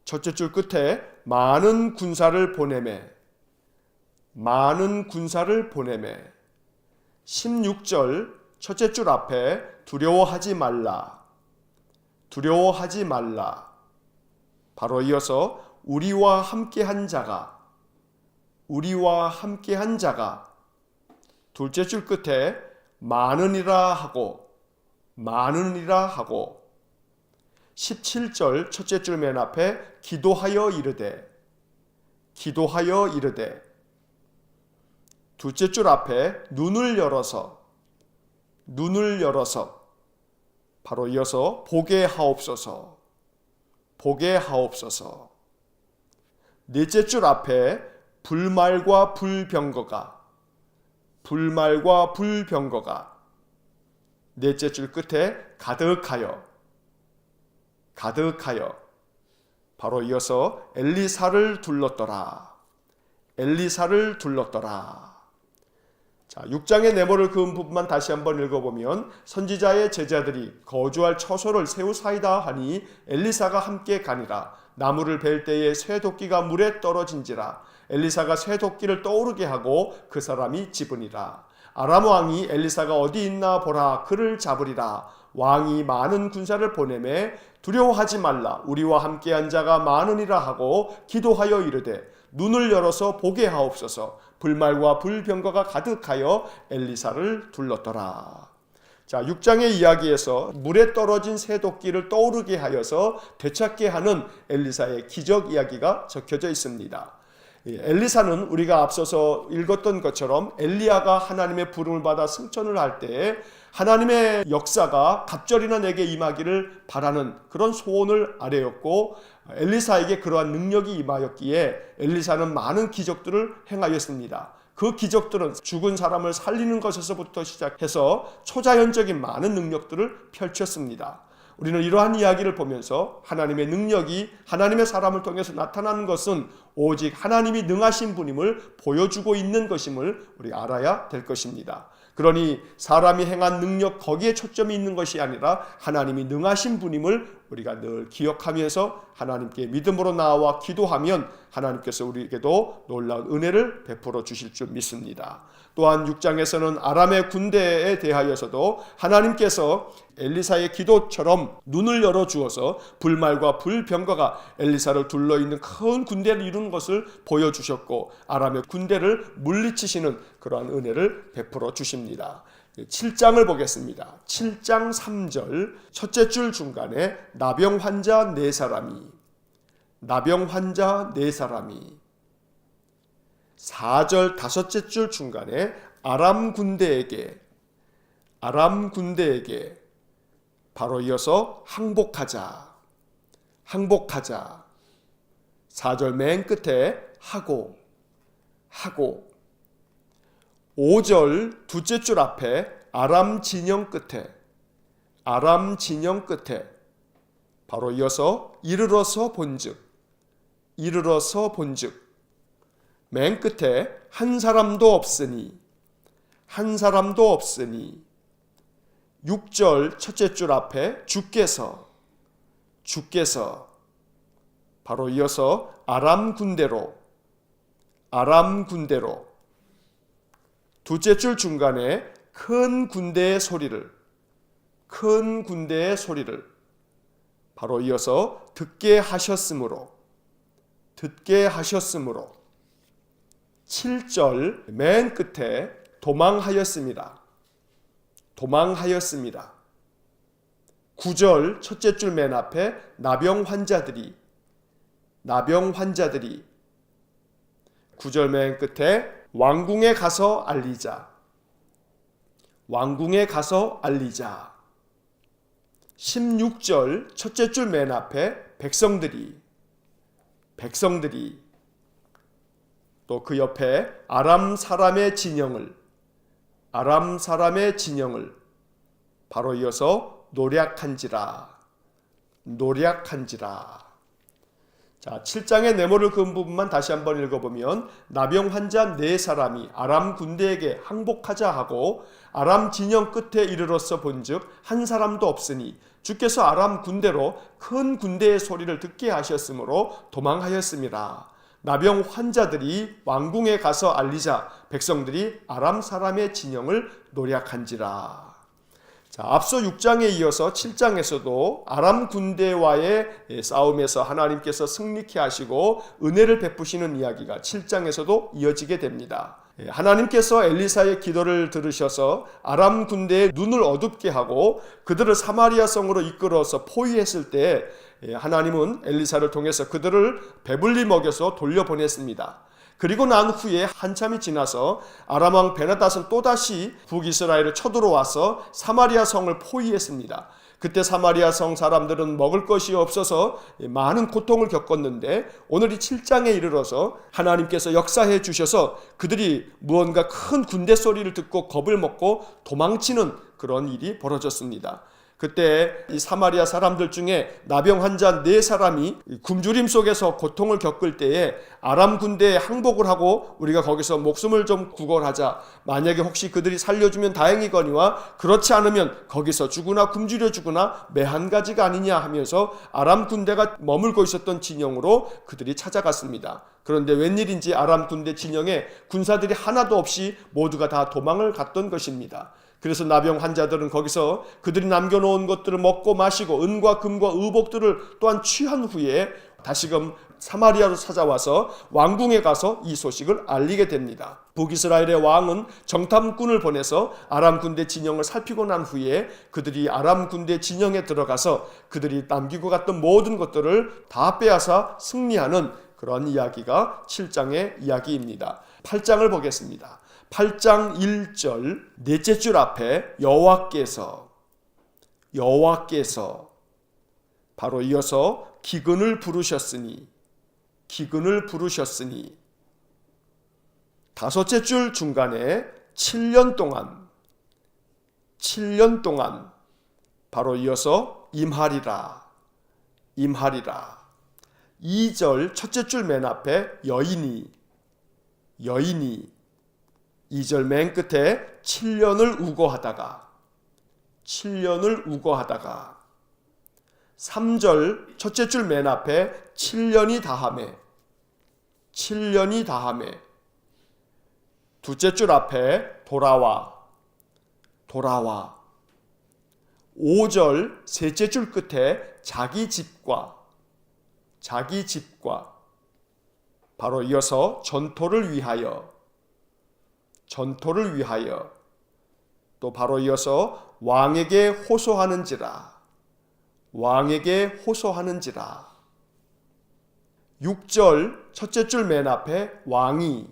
첫째 줄 끝에 많은 군사를 보내매 16절 첫째 줄 앞에 두려워하지 말라 바로 이어서 우리와 함께한 자가 둘째 줄 끝에 많으니라 하고 17절 첫째 줄 맨 앞에 기도하여 이르되 둘째 줄 앞에 눈을 열어서 바로 이어서 보게 하옵소서 넷째 줄 앞에 불말과 불병거가 넷째 줄 끝에 가득하여 바로 이어서 엘리사를 둘렀더라. 자, 6장의 네모를 그은 부분만 다시 한번 읽어보면 선지자의 제자들이 거주할 처소를 세우사이다 하니 엘리사가 함께 가니라. 나무를 벨 때에 쇠도끼가 물에 떨어진지라. 엘리사가 쇠도끼를 떠오르게 하고 그 사람이 집으니라. 아람 왕이 엘리사가 어디 있나 보라 그를 잡으리라. 왕이 많은 군사를 보내매 두려워하지 말라. 우리와 함께한 자가 많으니라 하고 기도하여 이르되 눈을 열어서 보게 하옵소서. 불말과 불병거가 가득하여 엘리사를 둘렀더라. 자, 6장의 이야기에서 물에 떨어진 쇠도끼를 떠오르게 하여서 되찾게 하는 엘리사의 기적 이야기가 적혀져 있습니다. 엘리사는 우리가 앞서서 읽었던 것처럼 엘리야가 하나님의 부름을 받아 승천을 할 때 하나님의 역사가 갑절이나 내게 임하기를 바라는 그런 소원을 아뢰었고 엘리사에게 그러한 능력이 임하였기에 엘리사는 많은 기적들을 행하였습니다. 그 기적들은 죽은 사람을 살리는 것에서부터 시작해서 초자연적인 많은 능력들을 펼쳤습니다. 우리는 이러한 이야기를 보면서 하나님의 능력이 하나님의 사람을 통해서 나타나는 것은 오직 하나님이 능하신 분임을 보여주고 있는 것임을 우리가 알아야 될 것입니다. 그러니 사람이 행한 능력 거기에 초점이 있는 것이 아니라 하나님이 능하신 분임을 우리가 늘 기억하면서 하나님께 믿음으로 나아와 기도하면 하나님께서 우리에게도 놀라운 은혜를 베풀어 주실 줄 믿습니다. 또한 6장에서는 아람의 군대에 대하여서도 하나님께서 엘리사의 기도처럼 눈을 열어 주어서 불말과 불병거가 엘리사를 둘러있는 큰 군대를 이루는 것을 보여주셨고 아람의 군대를 물리치시는 그러한 은혜를 베풀어 주십니다. 7장을 보겠습니다. 7장 3절 첫째 줄 중간에 나병 환자 네 사람이 4절 다섯째 줄 중간에 아람 군대에게 바로 이어서 항복하자 4절 맨 끝에 하고 5절 둘째 줄 앞에 아람 진영 끝에 바로 이어서 이르러서 본즉 맨 끝에 한 사람도 없으니 6절 첫째 줄 앞에 주께서 바로 이어서 아람 군대로 둘째 줄 중간에 큰 군대의 소리를 바로 이어서 듣게 하셨으므로 7절 맨 끝에 도망하였습니다. 9절 첫째 줄 맨 앞에 나병 환자들이 9절 맨 끝에 왕궁에 가서 알리자 16절 첫째 줄 맨 앞에 백성들이 또 그 옆에 아람 사람의 진영을 바로 이어서 노략한지라. 자, 7장의 네모를 그은 부분만 다시 한번 읽어보면 나병 환자 네 사람이 아람 군대에게 항복하자 하고 아람 진영 끝에 이르러서 본즉 한 사람도 없으니 주께서 아람 군대로 큰 군대의 소리를 듣게 하셨으므로 도망하였습니다. 나병 환자들이 왕궁에 가서 알리자 백성들이 아람 사람의 진영을 노략한지라. 자, 앞서 6장에 이어서 7장에서도 아람 군대와의 싸움에서 하나님께서 승리케 하시고 은혜를 베푸시는 이야기가 7장에서도 이어지게 됩니다. 하나님께서 엘리사의 기도를 들으셔서 아람 군대의 눈을 어둡게 하고 그들을 사마리아 성으로 이끌어서 포위했을 때 하나님은 엘리사를 통해서 그들을 배불리 먹여서 돌려보냈습니다. 그리고 난 후에 한참이 지나서 아람 왕 베나닷은 또다시 북이스라엘을 쳐들어와서 사마리아 성을 포위했습니다. 그때 사마리아 성 사람들은 먹을 것이 없어서 많은 고통을 겪었는데 오늘 이 7장에 이르러서 하나님께서 역사해 주셔서 그들이 무언가 큰 군대 소리를 듣고 겁을 먹고 도망치는 그런 일이 벌어졌습니다. 그때 이 사마리아 사람들 중에 나병 환자 4사람이 굶주림 속에서 고통을 겪을 때에 아람 군대에 항복을 하고 우리가 거기서 목숨을 좀 구걸하자. 만약에 혹시 그들이 살려주면 다행이거니와 그렇지 않으면 거기서 죽으나 굶주려 죽으나 매한가지가 아니냐 하면서 아람 군대가 머물고 있었던 진영으로 그들이 찾아갔습니다. 그런데 웬일인지 아람 군대 진영에 군사들이 하나도 없이 모두가 다 도망을 갔던 것입니다. 그래서 나병 환자들은 거기서 그들이 남겨놓은 것들을 먹고 마시고 은과 금과 의복들을 또한 취한 후에 다시금 사마리아로 찾아와서 왕궁에 가서 이 소식을 알리게 됩니다. 북이스라엘의 왕은 정탐꾼을 보내서 아람 군대 진영을 살피고 난 후에 그들이 아람 군대 진영에 들어가서 그들이 남기고 갔던 모든 것들을 다 빼앗아 승리하는 그런 이야기가 7장의 이야기입니다. 8장을 보겠습니다. 8장 1절 넷째 줄 앞에 여호와께서 바로 이어서 기근을 부르셨으니 다섯째 줄 중간에 7년 동안 바로 이어서 임하리라 2절 첫째 줄 맨 앞에 여인이 2절 맨 끝에 7년을 우거하다가 3절 첫째 줄 맨 앞에 7년이 다함에 둘째 줄 앞에 돌아와 5절 셋째 줄 끝에 자기 집과 바로 이어서 전토를 위하여 또 바로 이어서 왕에게 호소하는지라 6절 첫째 줄 맨 앞에 왕이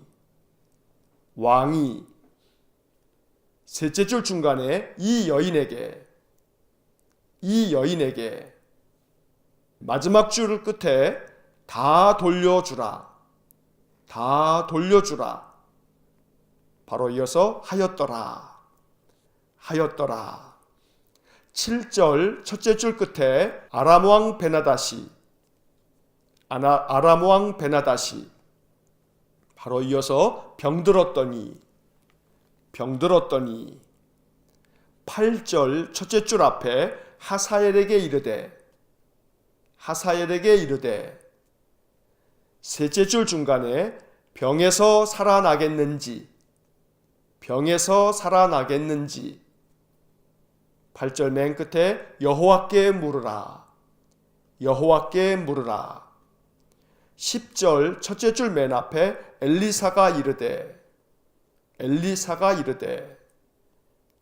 셋째 줄 중간에 이 여인에게 마지막 줄 끝에 다 돌려주라 바로 이어서 하였더라 7절 첫째 줄 끝에 아람 왕 베나닷이 바로 이어서 병들었더니 8절 첫째 줄 앞에 하사엘에게 이르되 셋째 줄 중간에 병에서 살아나겠는지 8절 맨 끝에 여호와께 물으라 10절 첫째 줄 맨 앞에 엘리사가 이르되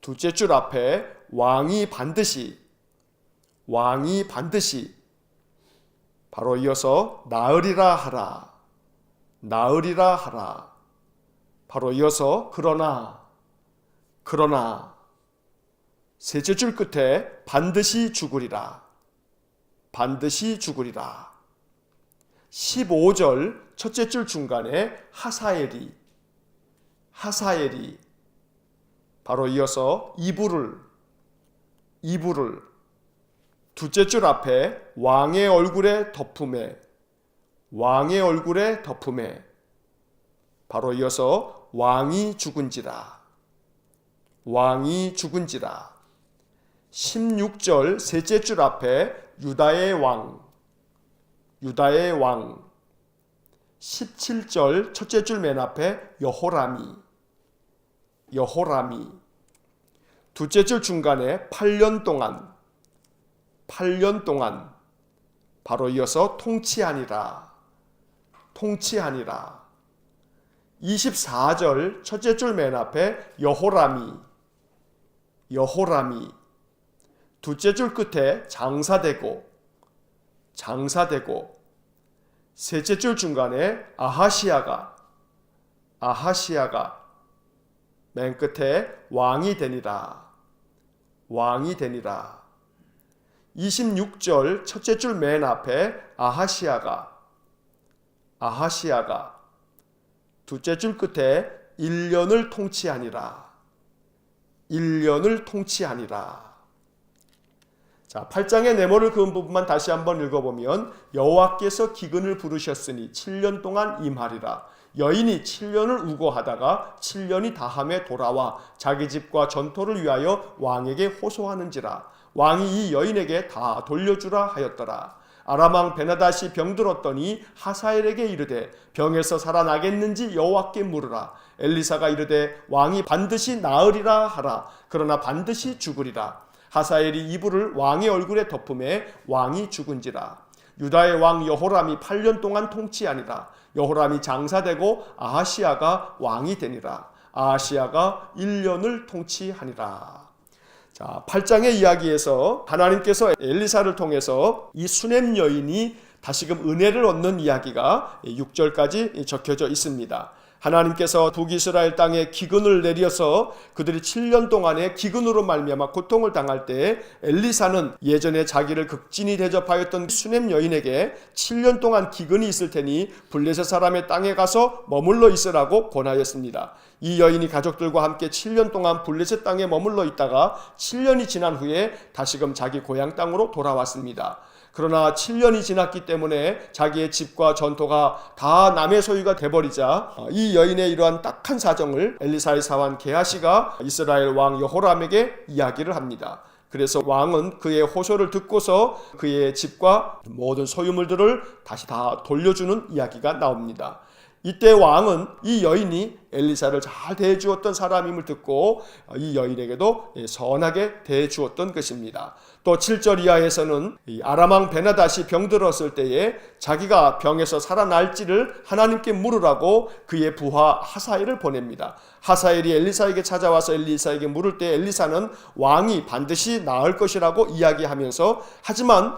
둘째 줄 앞에 왕이 반드시 바로 이어서 나으리라 하라 바로 이어서 그러나 셋째 줄 끝에 반드시 죽으리라 15절 첫째 줄 중간에 하사엘이 바로 이어서 이불을 둘째 줄 앞에 왕의 얼굴에 덮음에 바로 이어서 왕이 죽은지라 16절 셋째 줄 앞에 유다의 왕 17절 첫째 줄 맨 앞에 여호람이 둘째 줄 중간에 8년 동안 바로 이어서 통치하니라. 24절 첫째 줄 맨 앞에 여호람이, 둘째 줄 끝에 장사되고, 셋째 줄 중간에 아하시아가, 맨 끝에 왕이 되니라. 26절 첫째 줄 맨 앞에 아하시아가, 둘째 줄 끝에 1년을 통치하니라. 자, 8장의 네모를 그은 부분만 다시 한번 읽어보면 여호와께서 기근을 부르셨으니 7년 동안 임하리라. 여인이 7년을 우고하다가 7년이 다함에 돌아와 자기 집과 전토를 위하여 왕에게 호소하는지라. 왕이 이 여인에게 다 돌려주라 하였더라. 아람왕 베나닷이 병들었더니 하사엘에게 이르되 병에서 살아나겠는지 여호와께 물으라. 엘리사가 이르되 왕이 반드시 나으리라 하라. 그러나 반드시 죽으리라. 하사엘이 이불을 왕의 얼굴에 덮음에 왕이 죽은지라. 유다의 왕 여호람이 8년 동안 통치하니라. 여호람이 장사되고 아하시아가 왕이 되니라. 아하시아가 1년을 통치하니라. 자, 8장의 이야기에서 하나님께서 엘리사를 통해서 이 수넴 여인이 다시금 은혜를 얻는 이야기가 6절까지 적혀져 있습니다. 하나님께서 북이스라엘 땅에 기근을 내려서 그들이 7년 동안의 기근으로 말미암아 고통을 당할 때 엘리사는 예전에 자기를 극진히 대접하였던 수넴 여인에게 7년 동안 기근이 있을 테니 블레셋 사람의 땅에 가서 머물러 있으라고 권하였습니다. 이 여인이 가족들과 함께 7년 동안 블레셋 땅에 머물러 있다가 7년이 지난 후에 다시금 자기 고향 땅으로 돌아왔습니다. 그러나 7년이 지났기 때문에 자기의 집과 전토가 다 남의 소유가 돼버리자 이 여인의 이러한 딱한 사정을 엘리사의 사환 게하시가 이스라엘 왕 여호람에게 이야기를 합니다. 그래서 왕은 그의 호소를 듣고서 그의 집과 모든 소유물들을 다시 다 돌려주는 이야기가 나옵니다. 이때 왕은 이 여인이 엘리사를 잘 대해주었던 사람임을 듣고 이 여인에게도 선하게 대해주었던 것입니다. 또 7절 이하에서는 아람왕 베나닷이 병들었을 때에 자기가 병에서 살아날지를 하나님께 물으라고 그의 부하 하사엘을 보냅니다. 하사엘이 엘리사에게 찾아와서 엘리사에게 물을 때 엘리사는 왕이 반드시 나을 것이라고 이야기하면서 하지만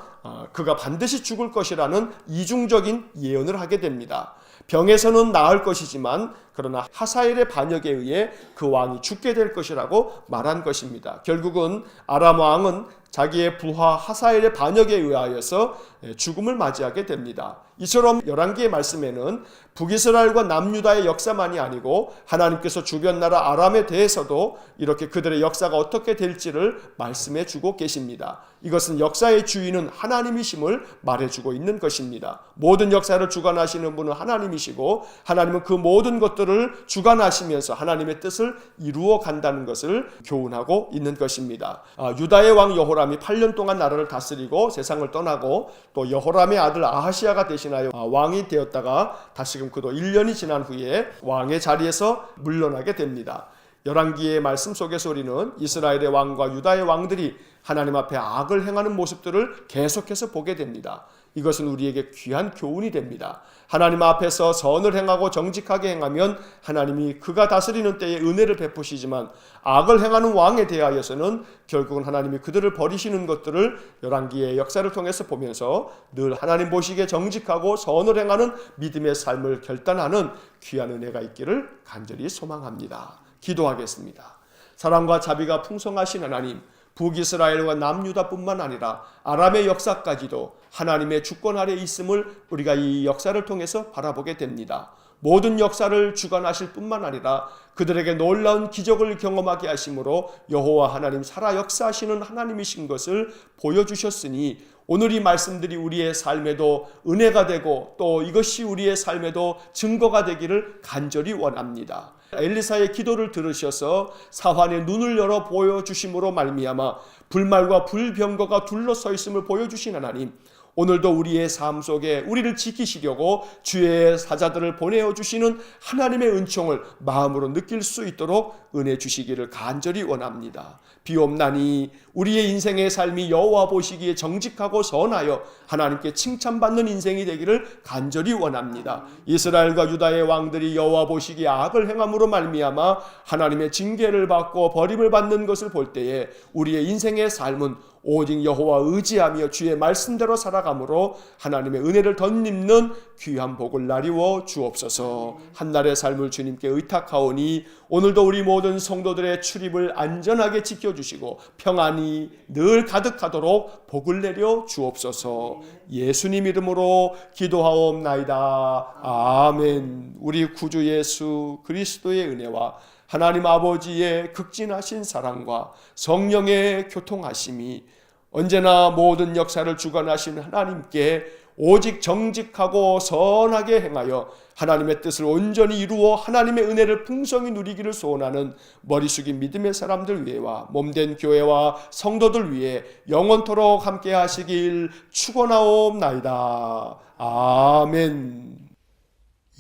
그가 반드시 죽을 것이라는 이중적인 예언을 하게 됩니다. 병에서는 나을 것이지만 그러나 하사엘의 반역에 의해 그 왕이 죽게 될 것이라고 말한 것입니다. 결국은 아람 왕은 자기의 부하 하사엘의 반역에 의하여서 죽음을 맞이하게 됩니다. 이처럼 11개의 말씀에는 북이스라엘과 남유다의 역사만이 아니고 하나님께서 주변 나라 아람에 대해서도 이렇게 그들의 역사가 어떻게 될지를 말씀해 주고 계십니다. 이것은 역사의 주인은 하나님이심을 말해주고 있는 것입니다. 모든 역사를 주관하시는 분은 하나님이시고 하나님은 그 모든 것들을 주관하시면서 하나님의 뜻을 이루어 간다는 것을 교훈하고 있는 것입니다. 유다의 왕 여호람이 8년 동안 나라를 다스리고 세상을 떠나고 또 여호람의 아들 아하시아가 대신하여 왕이 되었다가 다시금 그도 1년이 지난 후에 왕의 자리에서 물러나게 됩니다. 열왕기의 말씀 속에서 우리는 이스라엘의 왕과 유다의 왕들이 하나님 앞에 악을 행하는 모습들을 계속해서 보게 됩니다. 이것은 우리에게 귀한 교훈이 됩니다. 하나님 앞에서 선을 행하고 정직하게 행하면 하나님이 그가 다스리는 때에 은혜를 베푸시지만 악을 행하는 왕에 대하여서는 결국은 하나님이 그들을 버리시는 것들을 열왕기의 역사를 통해서 보면서 늘 하나님 보시기에 정직하고 선을 행하는 믿음의 삶을 결단하는 귀한 은혜가 있기를 간절히 소망합니다. 기도하겠습니다. 사랑과 자비가 풍성하신 하나님, 북이스라엘과 남유다뿐만 아니라 아람의 역사까지도 하나님의 주권 아래 있음을 우리가 이 역사를 통해서 바라보게 됩니다. 모든 역사를 주관하실 뿐만 아니라 그들에게 놀라운 기적을 경험하게 하심으로 여호와 하나님 살아 역사하시는 하나님이신 것을 보여주셨으니 오늘 이 말씀들이 우리의 삶에도 은혜가 되고 또 이것이 우리의 삶에도 증거가 되기를 간절히 원합니다. 엘리사의 기도를 들으셔서 사환의 눈을 열어 보여주심으로 말미암아 불말과 불병거가 둘러서 있음을 보여주신 하나님, 오늘도 우리의 삶 속에 우리를 지키시려고 주의 사자들을 보내어 주시는 하나님의 은총을 마음으로 느낄 수 있도록 은혜 주시기를 간절히 원합니다. 비옵나니 우리의 인생의 삶이 여호와 보시기에 정직하고 선하여 하나님께 칭찬받는 인생이 되기를 간절히 원합니다. 이스라엘과 유다의 왕들이 여호와 보시기에 악을 행함으로 말미암아 하나님의 징계를 받고 버림을 받는 것을 볼 때에 우리의 인생의 삶은 오직 여호와 의지하며 주의 말씀대로 살아감으로 하나님의 은혜를 덧입는 귀한 복을 나리워 주옵소서. 한날의 삶을 주님께 의탁하오니 오늘도 우리 모든 성도들의 출입을 안전하게 지켜주시고 평안이 늘 가득하도록 복을 내려 주옵소서. 예수님 이름으로 기도하옵나이다. 아멘. 우리 구주 예수 그리스도의 은혜와 하나님 아버지의 극진하신 사랑과 성령의 교통하심이 언제나 모든 역사를 주관하신 하나님께 오직 정직하고 선하게 행하여 하나님의 뜻을 온전히 이루어 하나님의 은혜를 풍성히 누리기를 소원하는 머리 숙인 믿음의 사람들 위해와 몸된 교회와 성도들 위해 영원토록 함께 하시길 축원하옵나이다. 아멘.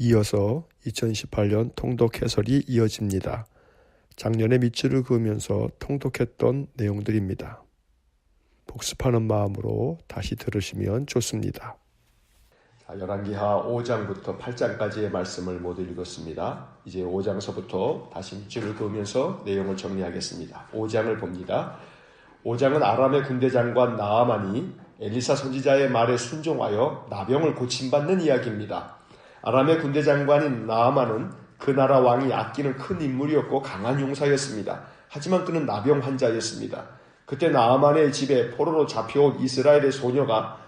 이어서 2018년 통독 해설이 이어집니다. 작년에 밑줄을 그으면서 통독했던 내용들입니다. 복습하는 마음으로 다시 들으시면 좋습니다. 열왕기하 5장부터 8장까지의 말씀을 모두 읽었습니다. 이제 5장서부터 다시 밑줄을 그으면서 내용을 정리하겠습니다. 5장을 봅니다. 5장은 아람의 군대 장관 나아만이 엘리사 선지자의 말에 순종하여 나병을 고침받는 이야기입니다. 아람의 군대 장관인 나아만은 그 나라 왕이 아끼는 큰 인물이었고 강한 용사였습니다. 하지만 그는 나병 환자였습니다. 그때 나아만의 집에 포로로 잡혀온 이스라엘의 소녀가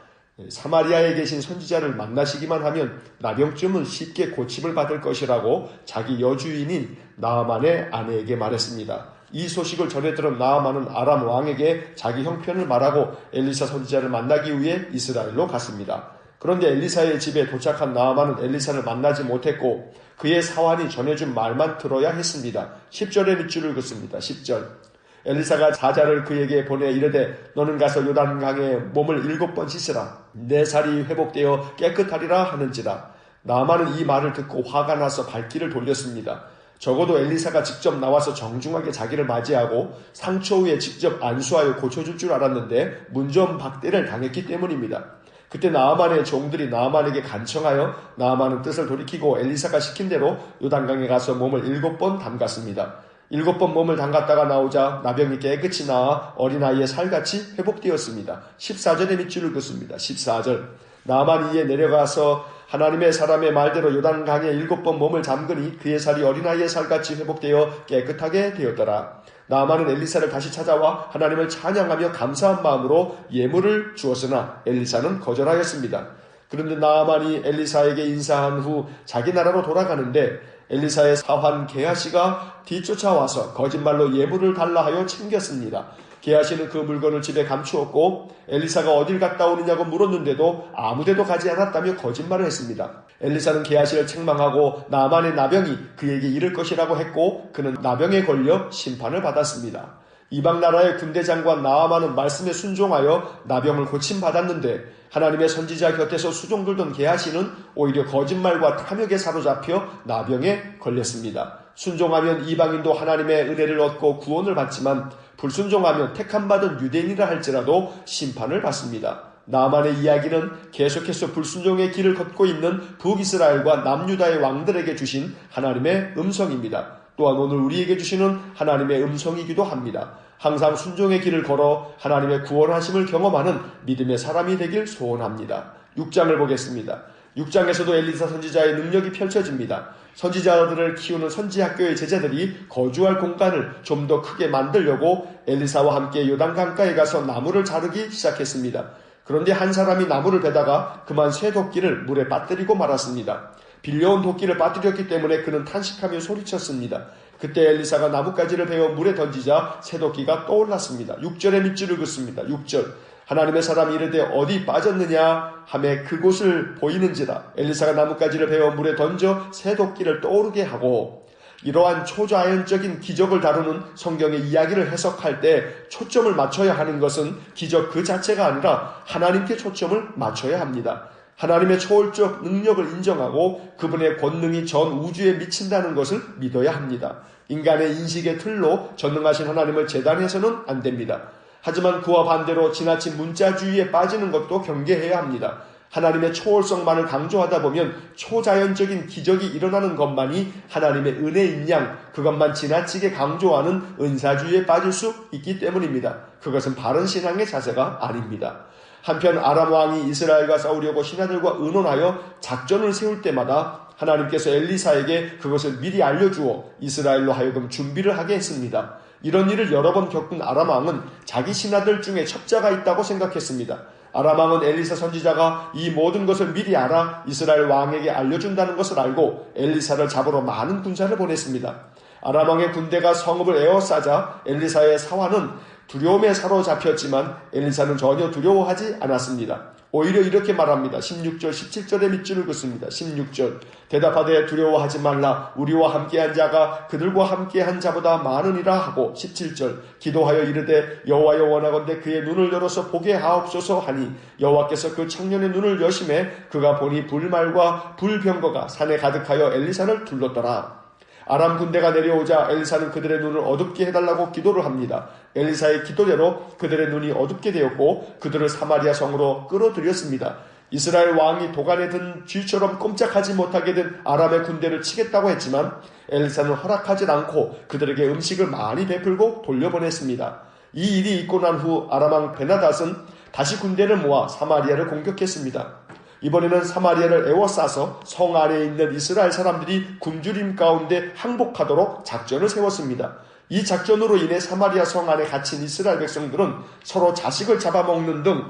사마리아에 계신 선지자를 만나시기만 하면 나병쯤은 쉽게 고침을 받을 것이라고 자기 여주인인 나아만의 아내에게 말했습니다. 이 소식을 전해 들은 나아만은 아람 왕에게 자기 형편을 말하고 엘리사 선지자를 만나기 위해 이스라엘로 갔습니다. 그런데 엘리사의 집에 도착한 나아만은 엘리사를 만나지 못했고 그의 사환이 전해준 말만 들어야 했습니다. 10절의 밑줄을 긋습니다. 10절. 엘리사가 사자를 그에게 보내 이르되 너는 가서 요단강에 몸을 7번 씻으라. 내 살이 회복되어 깨끗하리라 하는지라. 나아만은 이 말을 듣고 화가 나서 발길을 돌렸습니다. 적어도 엘리사가 직접 나와서 정중하게 자기를 맞이하고 상처 후에 직접 안수하여 고쳐줄 줄 알았는데 문전박대를 당했기 때문입니다. 그때 나아만의 종들이 나아만에게 간청하여 나아만은 뜻을 돌이키고 엘리사가 시킨 대로 요단강에 가서 몸을 7번 담갔습니다. 7번 몸을 담갔다가 나오자 나병이 깨끗이 나아 어린아이의 살같이 회복되었습니다. 14절의 밑줄을 긋습니다. 14절. 나아만이 이에 내려가서 하나님의 사람의 말대로 요단강에 7번 몸을 잠그니 그의 살이 어린아이의 살같이 회복되어 깨끗하게 되었더라. 나아만은 엘리사를 다시 찾아와 하나님을 찬양하며 감사한 마음으로 예물을 주었으나 엘리사는 거절하였습니다. 그런데 나아만이 엘리사에게 인사한 후 자기 나라로 돌아가는데 엘리사의 사환 게하시가 뒤쫓아와서 거짓말로 예물을 달라 하여 챙겼습니다. 게하시는 그 물건을 집에 감추었고 엘리사가 어딜 갔다 오느냐고 물었는데도 아무데도 가지 않았다며 거짓말을 했습니다. 엘리사는 게하시를 책망하고 나아만의 나병이 그에게 이를 것이라고 했고 그는 나병에 걸려 심판을 받았습니다. 이방 나라의 군대 장관 나아만은 말씀에 순종하여 나병을 고침받았는데 하나님의 선지자 곁에서 수종들던 게하시는 오히려 거짓말과 탐욕에 사로잡혀 나병에 걸렸습니다. 순종하면 이방인도 하나님의 은혜를 얻고 구원을 받지만 불순종하면 택함받은 유대인이라 할지라도 심판을 받습니다. 나아만의 이야기는 계속해서 불순종의 길을 걷고 있는 북이스라엘과 남유다의 왕들에게 주신 하나님의 음성입니다. 또한 오늘 우리에게 주시는 하나님의 음성이기도 합니다. 항상 순종의 길을 걸어 하나님의 구원하심을 경험하는 믿음의 사람이 되길 소원합니다. 6장을 보겠습니다. 6장에서도 엘리사 선지자의 능력이 펼쳐집니다. 선지자들을 키우는 선지학교의 제자들이 거주할 공간을 좀 더 크게 만들려고 엘리사와 함께 요단강가에 가서 나무를 자르기 시작했습니다. 그런데 한 사람이 나무를 베다가 그만 새 도끼를 물에 빠뜨리고 말았습니다. 빌려온 도끼를 빠뜨렸기 때문에 그는 탄식하며 소리쳤습니다. 그때 엘리사가 나뭇가지를 베어 물에 던지자 새 도끼가 떠올랐습니다. 6절의 밑줄을 긋습니다. 6절. 하나님의 사람이 이르되 어디 빠졌느냐 하매 그곳을 보이는지라. 엘리사가 나뭇가지를 베어 물에 던져 새 도끼를 떠오르게 하고 이러한 초자연적인 기적을 다루는 성경의 이야기를 해석할 때 초점을 맞춰야 하는 것은 기적 그 자체가 아니라 하나님께 초점을 맞춰야 합니다. 하나님의 초월적 능력을 인정하고 그분의 권능이 전 우주에 미친다는 것을 믿어야 합니다. 인간의 인식의 틀로 전능하신 하나님을 재단해서는 안 됩니다. 하지만 그와 반대로 지나친 문자주의에 빠지는 것도 경계해야 합니다. 하나님의 초월성만을 강조하다 보면 초자연적인 기적이 일어나는 것만이 하나님의 은혜인 양 그것만 지나치게 강조하는 은사주의에 빠질 수 있기 때문입니다. 그것은 바른 신앙의 자세가 아닙니다. 한편 아람 왕이 이스라엘과 싸우려고 신하들과 의논하여 작전을 세울 때마다 하나님께서 엘리사에게 그것을 미리 알려주어 이스라엘로 하여금 준비를 하게 했습니다. 이런 일을 여러 번 겪은 아람 왕은 자기 신하들 중에 첩자가 있다고 생각했습니다. 아람 왕은 엘리사 선지자가 이 모든 것을 미리 알아 이스라엘 왕에게 알려준다는 것을 알고 엘리사를 잡으러 많은 군사를 보냈습니다. 아람 왕의 군대가 성읍을 에워싸자 엘리사의 사환은 두려움에 사로잡혔지만 엘리사는 전혀 두려워하지 않았습니다. 오히려 이렇게 말합니다. 16절, 17절의 밑줄을 긋습니다. 16절 대답하되 두려워하지 말라. 우리와 함께한 자가 그들과 함께한 자보다 많으니라 하고 17절 기도하여 이르되 여호와여 원하건대 그의 눈을 열어서 보게 하옵소서 하니 여호와께서 그 청년의 눈을 여심해 그가 보니 불말과 불병거가 산에 가득하여 엘리사를 둘렀더라. 아람 군대가 내려오자 엘리사는 그들의 눈을 어둡게 해달라고 기도를 합니다. 엘리사의 기도대로 그들의 눈이 어둡게 되었고 그들을 사마리아 성으로 끌어들였습니다. 이스라엘 왕이 도간에 든 쥐처럼 꼼짝하지 못하게 된 아람의 군대를 치겠다고 했지만 엘리사는 허락하지 않고 그들에게 음식을 많이 베풀고 돌려보냈습니다. 이 일이 있고 난 후 아람 왕 베나닷은 다시 군대를 모아 사마리아를 공격했습니다. 이번에는 사마리아를 에워싸서 성 안에 있는 이스라엘 사람들이 굶주림 가운데 항복하도록 작전을 세웠습니다. 이 작전으로 인해 사마리아 성 안에 갇힌 이스라엘 백성들은 서로 자식을 잡아먹는 등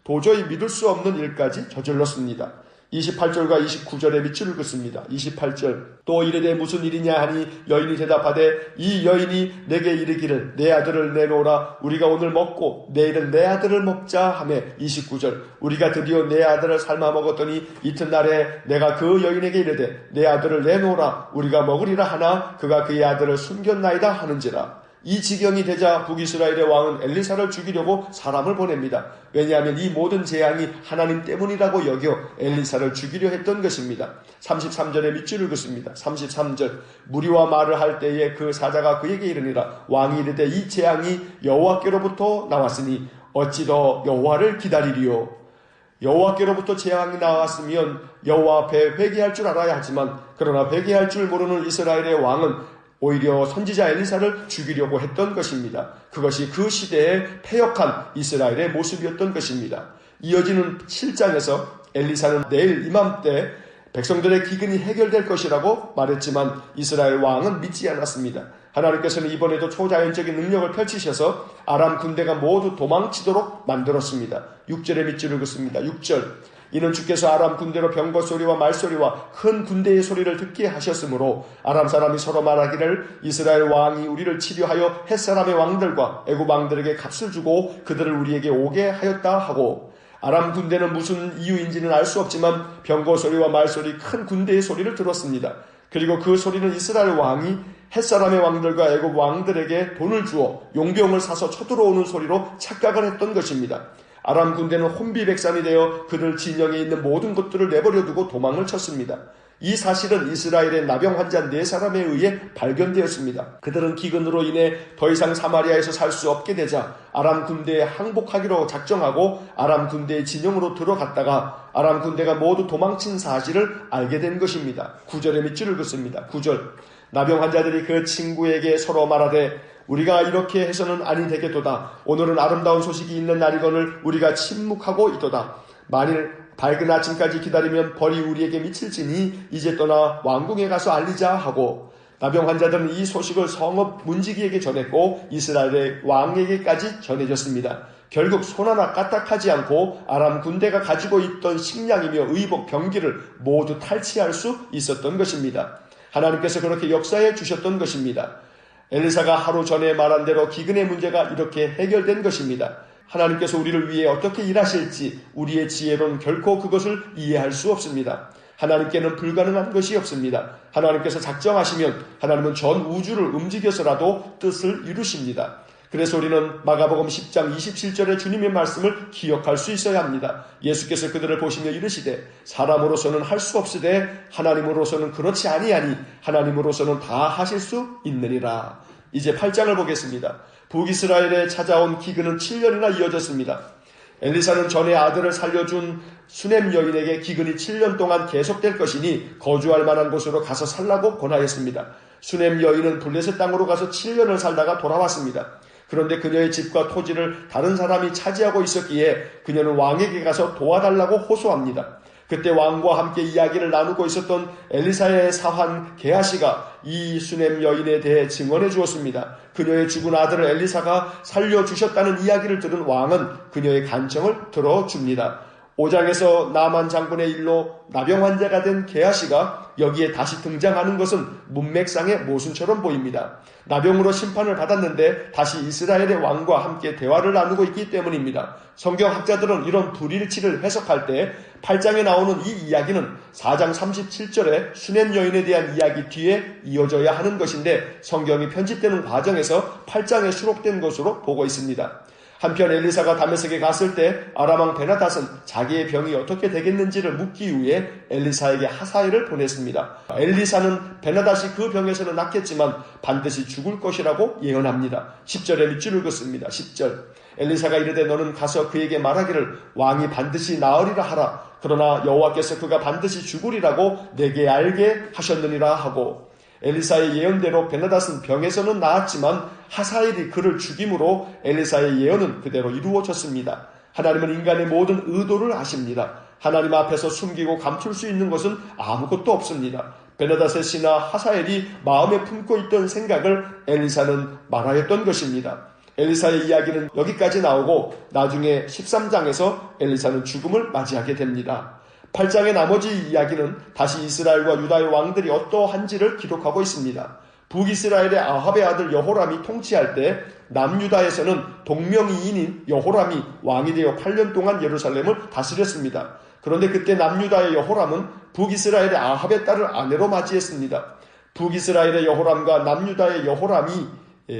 도저히 믿을 수 없는 일까지 저질렀습니다. 28절과 29절의 밑줄을 긋습니다. 28절 또 이르되 무슨 일이냐 하니 여인이 대답하되 이 여인이 내게 이르기를 내 아들을 내놓으라 우리가 오늘 먹고 내일은 내 아들을 먹자 하며 29절 우리가 드디어 내 아들을 삶아 먹었더니 이튿날에 내가 그 여인에게 이르되 내 아들을 내놓으라 우리가 먹으리라 하나 그가 그의 아들을 숨겼나이다 하는지라. 이 지경이 되자 북이스라엘의 왕은 엘리사를 죽이려고 사람을 보냅니다. 왜냐하면 이 모든 재앙이 하나님 때문이라고 여겨 엘리사를 죽이려 했던 것입니다. 33절의 밑줄을 긋습니다. 33절 무리와 말을 할 때에 그 사자가 그에게 이르니라 왕이 이르되 이 재앙이 여호와께로부터 나왔으니 어찌 더 여호와를 기다리리요. 여호와께로부터 재앙이 나왔으면 여호와 앞에 회개할 줄 알아야 하지만 그러나 회개할 줄 모르는 이스라엘의 왕은 오히려 선지자 엘리사를 죽이려고 했던 것입니다. 그것이 그 시대의 패역한 이스라엘의 모습이었던 것입니다. 이어지는 7장에서 엘리사는 내일 이맘때 백성들의 기근이 해결될 것이라고 말했지만 이스라엘 왕은 믿지 않았습니다. 하나님께서는 이번에도 초자연적인 능력을 펼치셔서 아람 군대가 모두 도망치도록 만들었습니다. 6절의 밑줄을 긋습니다. 6절 이는 주께서 아람 군대로 병거 소리와 말소리와 큰 군대의 소리를 듣게 하셨으므로 아람 사람이 서로 말하기를 이스라엘 왕이 우리를 치료하여 햇사람의 왕들과 애굽 왕들에게 값을 주고 그들을 우리에게 오게 하였다 하고 아람 군대는 무슨 이유인지는 알 수 없지만 병거 소리와 말소리 큰 군대의 소리를 들었습니다. 그리고 그 소리는 이스라엘 왕이 햇사람의 왕들과 애굽 왕들에게 돈을 주어 용병을 사서 쳐들어오는 소리로 착각을 했던 것입니다. 아람 군대는 혼비백산이 되어 그들 진영에 있는 모든 것들을 내버려두고 도망을 쳤습니다. 이 사실은 이스라엘의 나병 환자 4사람에 의해 발견되었습니다. 그들은 기근으로 인해 더 이상 사마리아에서 살 수 없게 되자 아람 군대에 항복하기로 작정하고 아람 군대의 진영으로 들어갔다가 아람 군대가 모두 도망친 사실을 알게 된 것입니다. 9절의 밑줄을 긋습니다. 9절 나병 환자들이 그 친구에게 서로 말하되 우리가 이렇게 해서는 아니 되겠도다. 오늘은 아름다운 소식이 있는 날이거늘 우리가 침묵하고 있도다. 만일 밝은 아침까지 기다리면 벌이 우리에게 미칠지니 이제 떠나 왕궁에 가서 알리자 하고 나병 환자들은 이 소식을 성읍 문지기에게 전했고 이스라엘의 왕에게까지 전해졌습니다. 결국 손 하나 까딱하지 않고 아람 군대가 가지고 있던 식량이며 의복, 병기를 모두 탈취할 수 있었던 것입니다. 하나님께서 그렇게 역사해 주셨던 것입니다. 엘리사가 하루 전에 말한 대로 기근의 문제가 이렇게 해결된 것입니다. 하나님께서 우리를 위해 어떻게 일하실지 우리의 지혜로는 결코 그것을 이해할 수 없습니다. 하나님께는 불가능한 것이 없습니다. 하나님께서 작정하시면 하나님은 전 우주를 움직여서라도 뜻을 이루십니다. 그래서 우리는 마가복음 10장 27절의 주님의 말씀을 기억할 수 있어야 합니다. 예수께서 그들을 보시며 이르시되 사람으로서는 할 수 없으되 하나님으로서는 그렇지 아니하니 하나님으로서는 다 하실 수 있느니라. 이제 8장을 보겠습니다. 북이스라엘에 찾아온 기근은 7년이나 이어졌습니다. 엘리사는 전에 아들을 살려준 수넴 여인에게 기근이 7년 동안 계속될 것이니 거주할 만한 곳으로 가서 살라고 권하였습니다. 수넴 여인은 블레셋 땅으로 가서 7년을 살다가 돌아왔습니다. 그런데 그녀의 집과 토지를 다른 사람이 차지하고 있었기에 그녀는 왕에게 가서 도와달라고 호소합니다. 그때 왕과 함께 이야기를 나누고 있었던 엘리사의 사환 게하시가 이 수넴 여인에 대해 증언해 주었습니다. 그녀의 죽은 아들을 엘리사가 살려주셨다는 이야기를 들은 왕은 그녀의 간청을 들어줍니다. 5장에서 나만 장군의 일로 나병 환자가 된 게하시가 여기에 다시 등장하는 것은 문맥상의 모순처럼 보입니다. 나병으로 심판을 받았는데 다시 이스라엘의 왕과 함께 대화를 나누고 있기 때문입니다. 성경학자들은 이런 불일치를 해석할 때 8장에 나오는 이 이야기는 4장 37절의 수넴 여인에 대한 이야기 뒤에 이어져야 하는 것인데 성경이 편집되는 과정에서 8장에 수록된 것으로 보고 있습니다. 한편 엘리사가 다메섹에 갔을 때 아람왕 베나닷은 자기의 병이 어떻게 되겠는지를 묻기 위해 엘리사에게 하사엘을 보냈습니다. 엘리사는 베나닷이 그 병에서는 낫겠지만 반드시 죽을 것이라고 예언합니다. 10절에 밑줄을 긋습니다. 10절 엘리사가 이르되 너는 가서 그에게 말하기를 왕이 반드시 나으리라 하라. 그러나 여호와께서 그가 반드시 죽으리라고 내게 알게 하셨느니라 하고 엘리사의 예언대로 베나닷은 병에서는 나았지만 하사엘이 그를 죽임으로 엘리사의 예언은 그대로 이루어졌습니다. 하나님은 인간의 모든 의도를 아십니다. 하나님 앞에서 숨기고 감출 수 있는 것은 아무것도 없습니다. 베나닷의 신하 하사엘이 마음에 품고 있던 생각을 엘리사는 말하였던 것입니다. 엘리사의 이야기는 여기까지 나오고 나중에 13장에서 엘리사는 죽음을 맞이하게 됩니다. 8장의 나머지 이야기는 다시 이스라엘과 유다의 왕들이 어떠한지를 기록하고 있습니다. 북이스라엘의 아합의 아들 여호람이 통치할 때 남유다에서는 동명이인인 여호람이 왕이 되어 8년 동안 예루살렘을 다스렸습니다. 그런데 그때 남유다의 여호람은 북이스라엘의 아합의 딸을 아내로 맞이했습니다. 북이스라엘의 여호람과 남유다의 여호람이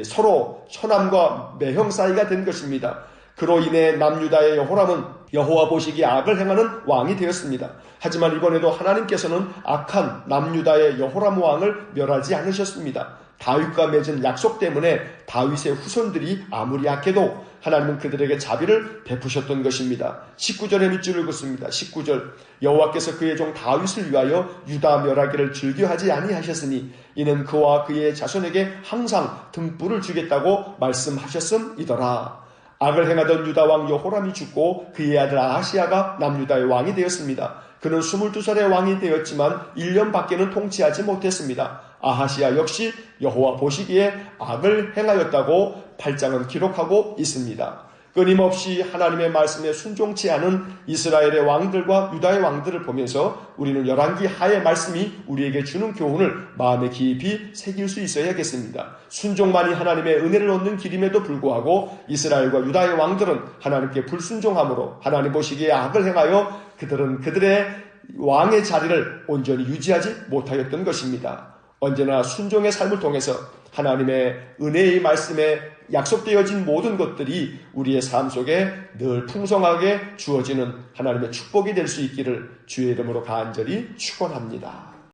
서로 처남과 매형 사이가 된 것입니다. 그로 인해 남유다의 여호람은 여호와 보시기에 악을 행하는 왕이 되었습니다. 하지만 이번에도 하나님께서는 악한 남유다의 여호람 왕을 멸하지 않으셨습니다. 다윗과 맺은 약속 때문에 다윗의 후손들이 아무리 악해도 하나님은 그들에게 자비를 베푸셨던 것입니다. 19절의 밑줄을 긋습니다. 19절 여호와께서 그의 종 다윗을 위하여 유다 멸하기를 즐겨하지 아니하셨으니 이는 그와 그의 자손에게 항상 등불을 주겠다고 말씀하셨음이더라. 악을 행하던 유다왕 여호람이 죽고 그의 아들 아하시야가 남유다의 왕이 되었습니다. 그는 22살의 왕이 되었지만 1년밖에는 통치하지 못했습니다. 아하시야 역시 여호와 보시기에 악을 행하였다고 8장은 기록하고 있습니다. 끊임없이 하나님의 말씀에 순종치 않은 이스라엘의 왕들과 유다의 왕들을 보면서 우리는 열왕기 하의 말씀이 우리에게 주는 교훈을 마음에 깊이 새길 수 있어야겠습니다. 순종만이 하나님의 은혜를 얻는 길임에도 불구하고 이스라엘과 유다의 왕들은 하나님께 불순종함으로 하나님 보시기에 악을 행하여 그들은 그들의 왕의 자리를 온전히 유지하지 못하였던 것입니다. 언제나 순종의 삶을 통해서 하나님의 은혜의 말씀에 약속되어진 모든 것들이 우리의 삶 속에 늘 풍성하게 주어지는 하나님의 축복이 될 수 있기를 주의 이름으로 간절히 축원합니다.